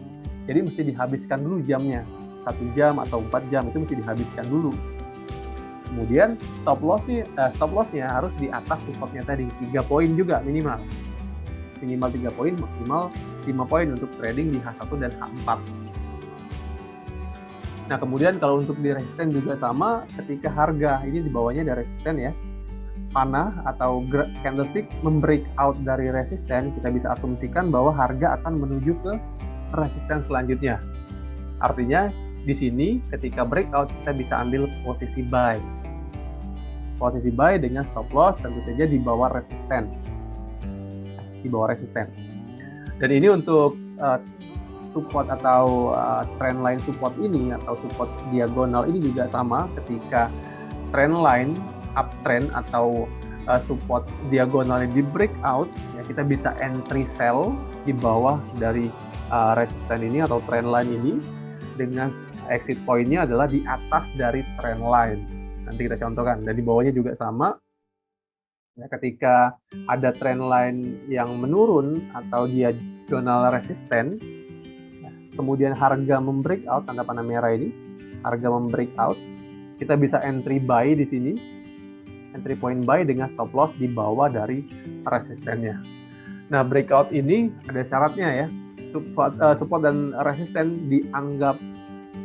Jadi mesti dihabiskan dulu jamnya, 1 jam atau 4 jam itu mesti dihabiskan dulu. Kemudian stop lossnya harus di atas supportnya tadi, 3 poin juga minimal 3 poin, maksimal 5 poin untuk trading di H1 dan H4. Nah kemudian kalau untuk di resisten juga sama, ketika harga ini di bawahnya ada resisten ya, panah atau candlestick membreak out dari resisten, kita bisa asumsikan bahwa harga akan menuju ke resisten selanjutnya. Artinya di sini ketika breakout kita bisa ambil posisi buy. Posisi buy dengan stop loss tentu saja di bawah resisten. Dan ini untuk support atau trendline support ini atau support diagonal ini juga sama, ketika trendline uptrend atau support diagonalnya di breakout ya, kita bisa entry sell di bawah dari resisten ini atau trendline ini, dengan exit pointnya adalah di atas dari trendline. Nanti kita contohkan. Dan di bawahnya juga sama ya, ketika ada trendline yang menurun atau diagonal resisten, kemudian harga membreakout, tanda panah merah ini, harga membreakout, kita bisa entry buy di sini, entry point buy dengan stop loss di bawah dari resistennya. Nah, breakout ini ada syaratnya ya, support dan resisten dianggap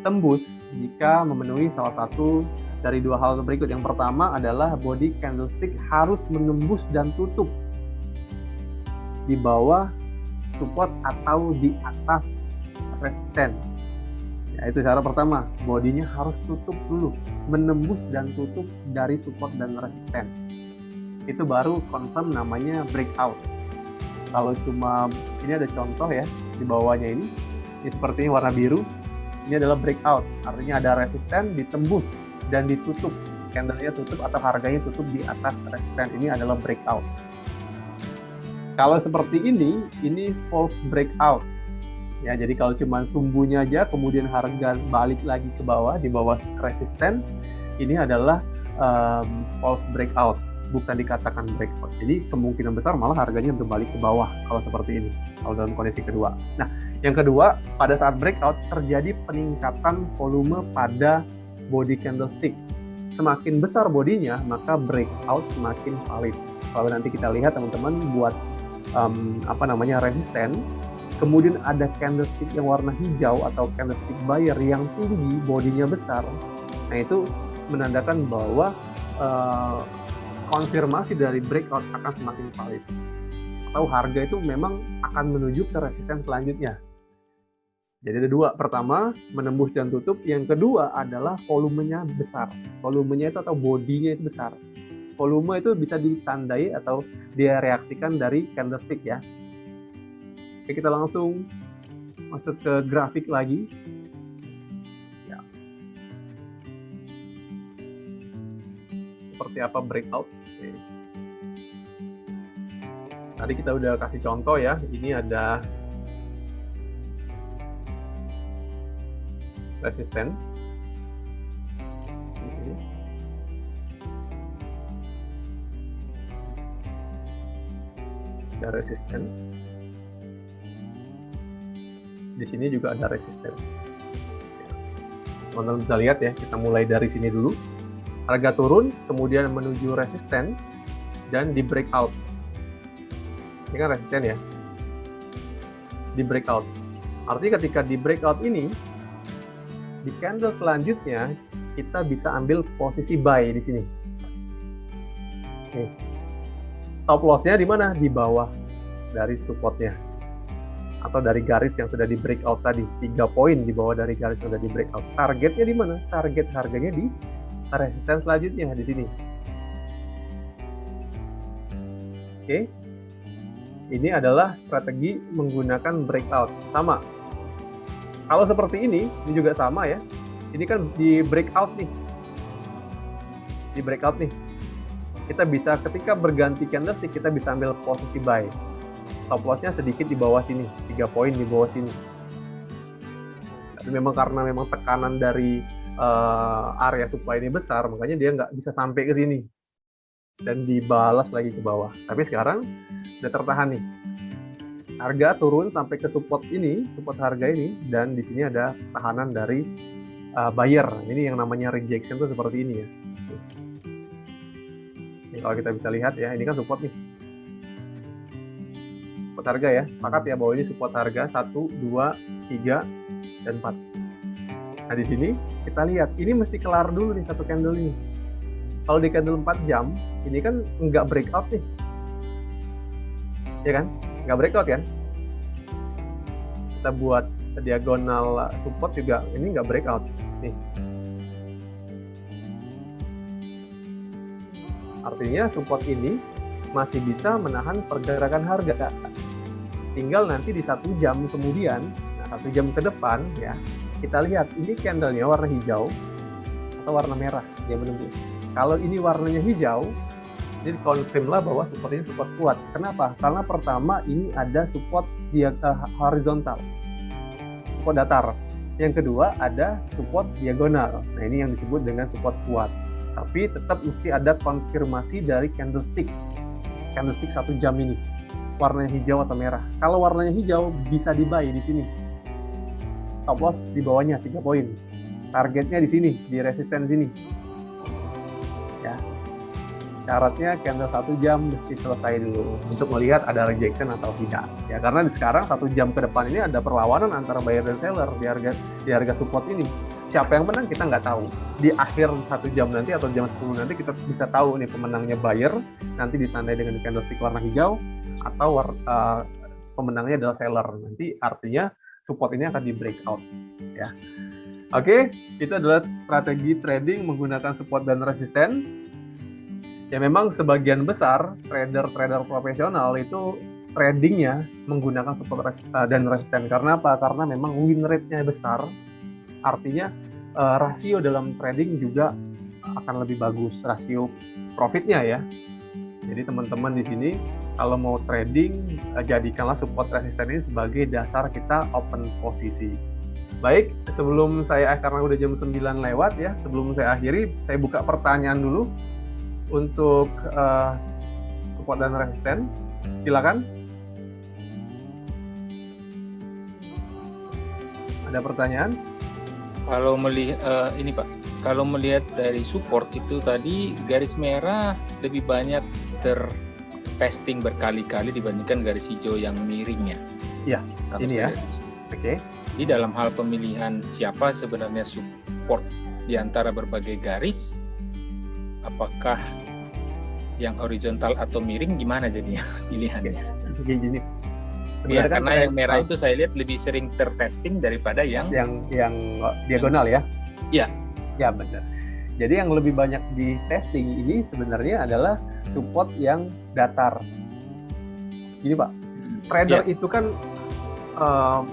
tembus jika memenuhi salah satu dari 2 hal berikut. Yang pertama adalah body candlestick harus menembus dan tutup di bawah support atau di atas resisten. Ya, itu cara pertama, bodinya harus tutup dulu, menembus dan tutup dari support dan resisten. Itu baru confirm namanya breakout. Kalau cuma ini ada contoh ya di bawahnya ini sepertinya warna biru, ini adalah breakout, artinya ada resisten ditembus dan ditutup, candlenya tutup atau harganya tutup di atas resisten, ini adalah breakout. Kalau seperti ini false breakout. Ya, jadi kalau cuma sumbunya aja, kemudian harga balik lagi ke bawah, di bawah resisten, ini adalah false breakout, bukan dikatakan breakout. Jadi kemungkinan besar malah harganya berbalik ke bawah kalau seperti ini, kalau dalam kondisi kedua. Nah, yang kedua, pada saat breakout terjadi peningkatan volume pada body candlestick. Semakin besar bodinya, maka breakout semakin valid. Kalau nanti kita lihat teman-teman buat resisten, kemudian ada candlestick yang warna hijau atau candlestick buyer yang tinggi, bodinya besar. Nah, itu menandakan bahwa konfirmasi dari breakout akan semakin valid. Atau harga itu memang akan menuju ke resisten selanjutnya. Jadi ada 2. Pertama, menembus dan tutup. Yang kedua adalah volumenya besar. Volumenya itu atau bodinya itu besar. Volume itu bisa ditandai atau direaksikan dari candlestick ya. Oke, kita langsung masuk ke grafik lagi. Ya. Seperti apa breakout? Oke. Tadi kita udah kasih contoh ya. Ini ada resisten di sini. Ada resisten. Di sini juga ada resisten. Teman-teman bisa lihat ya, kita mulai dari sini dulu. Harga turun, kemudian menuju resisten dan di breakout. Ini kan resisten ya. Di breakout. Artinya ketika di breakout ini, di candle selanjutnya kita bisa ambil posisi buy di sini. Oke. Stop loss-nya di mana? Di bawah dari supportnya atau dari garis yang sudah di breakout tadi, 3 poin di bawah dari garis yang sudah di breakout. Targetnya di mana? Target harganya di resisten selanjutnya di sini. Oke. Ini adalah strategi menggunakan breakout. Sama. Kalau seperti ini juga sama ya. Ini kan di breakout nih. Di breakout nih. Kita bisa ketika berganti candlestick kita bisa ambil posisi buy. Stop loss-nya sedikit di bawah sini, 3 poin di bawah sini. Tapi memang karena memang tekanan dari area supply ini besar, makanya dia nggak bisa sampai ke sini dan dibalas lagi ke bawah. Tapi sekarang udah tertahan nih. harga turun sampai ke support harga ini, dan di sini ada tahanan dari buyer. Ini yang namanya rejection tuh seperti ini ya. Ini kalau kita bisa lihat ya, ini kan support nih. Support harga ya, sepakat ya bahwa ini support harga 1, 2, 3, dan 4. Nah di sini kita lihat, ini mesti kelar dulu nih satu candle ini. Kalau di candle 4 jam, ini kan nggak breakout nih. Ya kan? Nggak breakout kan? Kita buat diagonal support juga, ini nggak breakout. Nih. Artinya support ini masih bisa menahan pergerakan harga. Tinggal nanti di 1 jam kemudian, 1 jam ke depan ya, kita lihat ini candlenya warna hijau atau warna merah dia menunggu. Kalau ini warnanya hijau, jadi confirm lah bahwa support ini support kuat. Kenapa? Karena pertama ini ada support horizontal, support datar. Yang kedua ada support diagonal. Nah ini yang disebut dengan support kuat. Tapi tetap mesti ada konfirmasi dari candlestick 1 jam ini, warnanya hijau atau merah. Kalau warnanya hijau bisa di buy di sini. Stop loss di bawahnya 3 poin. Targetnya di sini, di resisten sini. Ya. Syaratnya candle 1 jam mesti selesai dulu untuk melihat ada rejection atau tidak. Ya karena sekarang 1 jam ke depan ini ada perlawanan antara buyer dan seller di harga support ini. Siapa yang menang kita nggak tahu. Di akhir 1 jam nanti atau jam 10 nanti kita bisa tahu nih pemenangnya buyer, nanti ditandai dengan candlestick warna hijau, atau pemenangnya adalah seller. Nanti artinya support ini akan di breakout. Ya. Oke, itu adalah strategi trading menggunakan support dan resisten. Ya memang sebagian besar trader-trader profesional itu tradingnya menggunakan support dan resisten. Karena apa? Karena memang win rate-nya besar. Artinya rasio dalam trading juga akan lebih bagus, rasio profitnya ya. Jadi teman-teman di sini kalau mau trading, jadikanlah support resisten ini sebagai dasar kita open posisi. Baik, sebelum saya, karena udah jam 9 lewat ya, sebelum saya akhiri, saya buka pertanyaan dulu untuk support dan resisten. Silakan. Ada pertanyaan?
Kalau melihat ini Pak, kalau melihat dari support itu tadi garis merah lebih banyak tertesting berkali-kali dibandingkan garis hijau yang miringnya.
Ya, ini ya. Oke.
Di dalam hal pemilihan siapa sebenarnya support di antara berbagai garis, apakah yang horizontal atau miring, gimana jadinya pilihannya?
Gini.
Ya, karena yang merah itu saya lihat lebih sering tertesting daripada yang
diagonal ya.
Iya.
Ya benar. Jadi yang lebih banyak di testing ini sebenarnya adalah support yang datar. Gini Pak, trader itu kan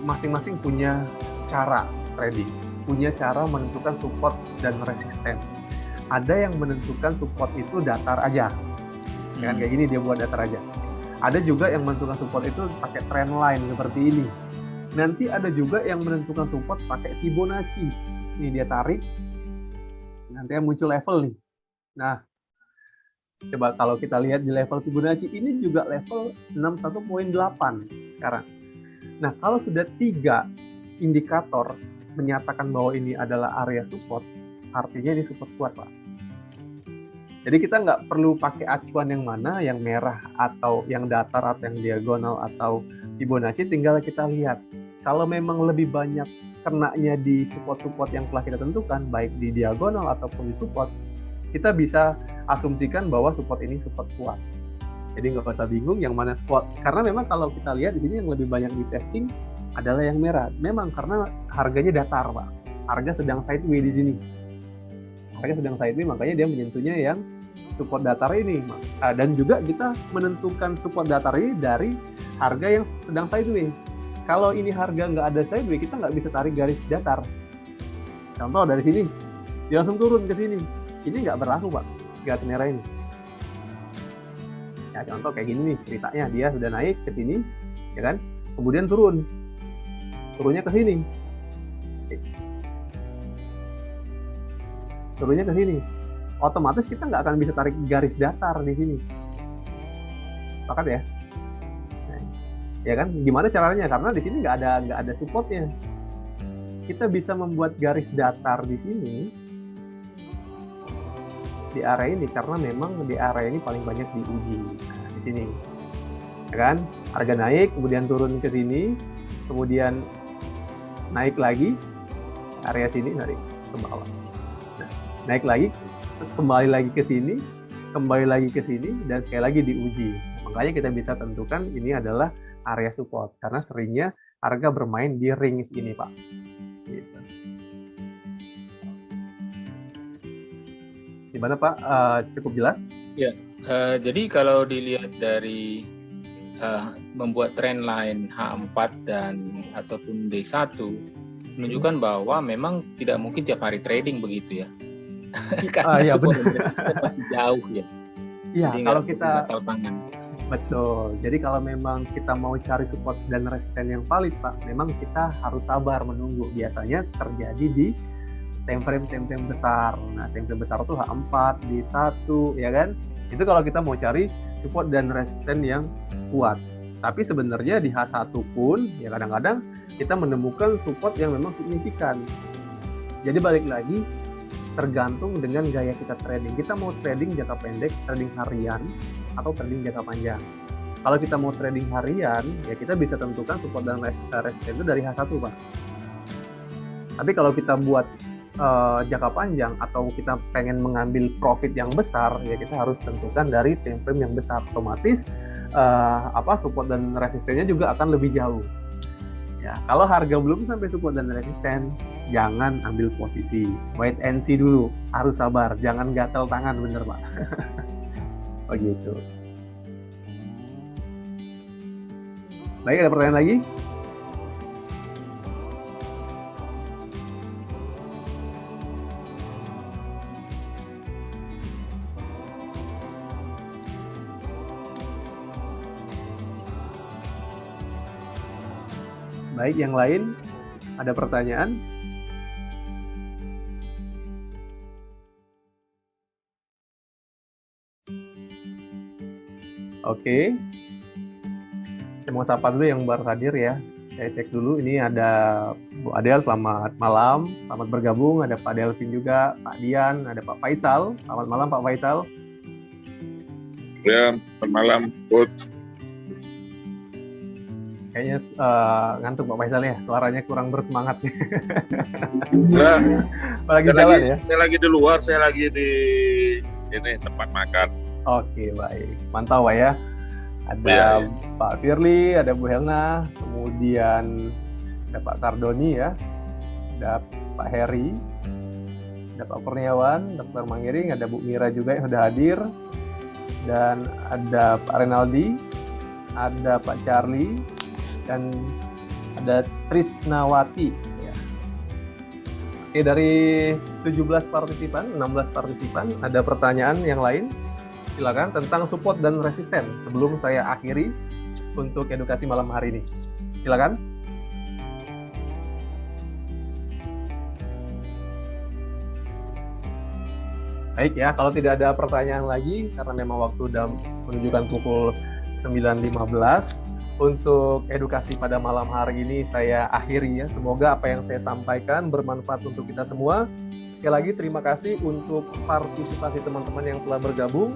masing-masing punya cara trading, punya cara menentukan support dan resisten. Ada yang menentukan support itu datar aja, kan kayak gini dia buat datar aja. Ada juga yang menentukan support itu pakai trend line seperti ini. Nanti ada juga yang menentukan support pakai Fibonacci. Ini dia tarik, nanti yang muncul level nih. Nah, coba kalau kita lihat di level Fibonacci, ini juga level 61.8 sekarang. Nah, kalau sudah 3 indikator menyatakan bahwa ini adalah area support, artinya ini support kuat, Pak. Jadi kita nggak perlu pakai acuan yang mana, yang merah atau yang datar atau yang diagonal atau Fibonacci, tinggal kita lihat. Kalau memang lebih banyak kenanya di support-support yang telah kita tentukan, baik di diagonal ataupun di support, kita bisa asumsikan bahwa support ini support kuat. Jadi nggak usah bingung yang mana support. Karena memang kalau kita lihat di sini yang lebih banyak di testing adalah yang merah. Memang karena harganya datar, Pak. Harga sedang sideways di sini. Harga sedang sideways, makanya dia menyentuhnya yang support datar ini. Dan juga kita menentukan support datar ini dari harga yang sedang sideways. Kalau ini harga nggak ada sideways, kita nggak bisa tarik garis datar. Contoh dari sini, dia langsung turun ke sini. Ini nggak berlaku, Pak, garis merah ini. Ya contoh kayak gini nih ceritanya, dia sudah naik ke sini, ya kan? Kemudian turunnya ke sini. Turunnya ke sini. Otomatis kita nggak akan bisa tarik garis datar di sini. Sepakat ya? Nah, ya kan? Gimana caranya? Karena di sini nggak ada supportnya. Kita bisa membuat garis datar di sini, di area ini, karena memang di area ini paling banyak diuji. Nah, di sini, ya kan? Harga naik, kemudian turun ke sini, kemudian naik lagi, area sini naik ke bawah. Nah, naik lagi, kembali lagi ke sini, kembali lagi ke sini, dan sekali lagi diuji. Makanya kita bisa tentukan ini adalah area support, karena seringnya harga bermain di range ini, Pak. Gitu. Gimana, Pak? Cukup jelas?
Ya, jadi kalau dilihat dari membuat trend line H4 dan ataupun D1 menunjukkan bahwa memang tidak mungkin tiap hari trading begitu ya. Karena
ya,
support
benar.
dan resistance masih jauh ya.
Iya,
Jadi
kalau
nggak
kita
batal tangan.
betul. Jadi kalau memang kita mau cari support dan resisten yang valid, Pak, memang kita harus sabar menunggu. Biasanya terjadi di time frame besar. Nah, time frame besar itu H4, D1, ya kan? Itu kalau kita mau cari support dan resisten yang kuat. Tapi sebenarnya di H1 pun, ya kadang-kadang kita menemukan support yang memang signifikan. Jadi balik lagi, tergantung dengan gaya kita trading. Kita mau trading jangka pendek, trading harian, atau trading jangka panjang. Kalau kita mau trading harian, ya kita bisa tentukan support dan resisten itu dari H1, Pak. Tapi kalau kita buat jangka panjang atau kita pengen mengambil profit yang besar, ya kita harus tentukan dari time frame yang besar. Otomatis support dan resistennya juga akan lebih jauh. Ya, kalau harga belum sampai support dan resisten, jangan ambil posisi. Wait and see dulu, harus sabar, jangan gatel tangan, bener, Pak. Oh gitu. Baik, ada pertanyaan lagi? Baik, yang lain ada pertanyaan? Oke. Saya mau sapa dulu yang baru hadir ya. Saya cek dulu, ini ada Bu Adel, selamat malam. Selamat bergabung, ada Pak Delvin juga, Pak Dian, ada Pak Faisal. Selamat malam Pak Faisal.
Ya, selamat malam, Bud.
Kayaknya ngantuk Pak Faisal ya, suaranya kurang bersemangat.
Ya,
Apalagi jalan ya?
Saya lagi di luar, saya lagi di ini tempat makan.
Oke, baik. Mantap Pak ya. Ada
Ya.
Pak Firly, ada Bu Helna, kemudian ada Pak Kardoni ya, ada Pak Heri, ada Pak Kurniawan, Dr. Mangiring, ada Bu Mira juga yang sudah hadir, dan ada Pak Renaldi, ada Pak Charlie, dan ada Trisnawati. Ya. Oke, dari 17 partisipan, 16 partisipan, ada pertanyaan yang lain? Silakan tentang support dan resisten sebelum saya akhiri untuk edukasi malam hari ini. Silakan. Baik ya, kalau tidak ada pertanyaan lagi karena memang waktu sudah menunjukkan pukul 9.15, untuk edukasi pada malam hari ini saya akhiri ya. Semoga apa yang saya sampaikan bermanfaat untuk kita semua. Sekali lagi terima kasih untuk partisipasi teman-teman yang telah bergabung.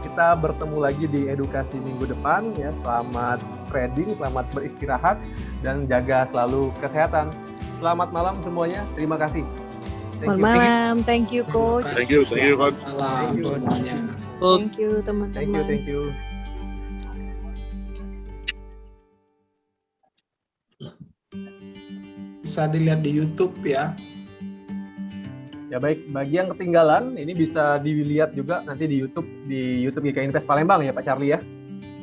Kita bertemu lagi di edukasi minggu depan ya. Selamat trading, selamat beristirahat, dan jaga selalu kesehatan. Selamat malam semuanya. Terima kasih.
Selamat malam, thank you coach.
Thank you, Coach.
Malam semuanya.
Thank you teman-teman.
Thank you.
Bisa dilihat di YouTube ya.
Ya baik, bagi yang ketinggalan, ini bisa dilihat juga nanti di YouTube GK Invest Palembang ya Pak Charlie ya.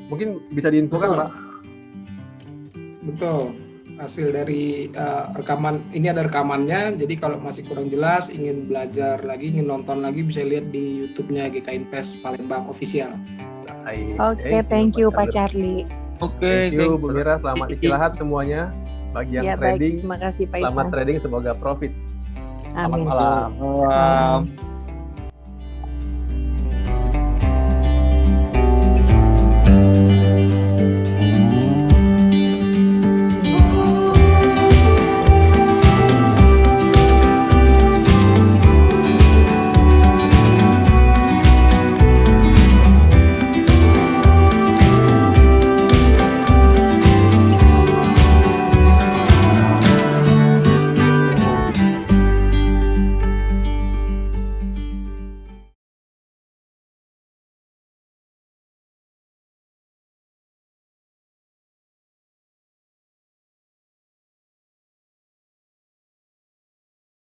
Mungkin bisa diinfokan
Betul.
Pak.
Betul. Hasil dari rekaman, ini ada rekamannya, jadi kalau masih kurang jelas, ingin belajar lagi, ingin nonton lagi, bisa lihat di YouTube-nya GK Invest Palembang Official.
Baik.
Oke, thank you Pak Charlie.
Oke,
Thank you Bu Mira, selamat istirahat semuanya. Bagi yang
Ya baik,
trading,
terima kasih Pak
selamat
Isman.
trading, semoga profit. Selamat
Amin.
malam.
Malam.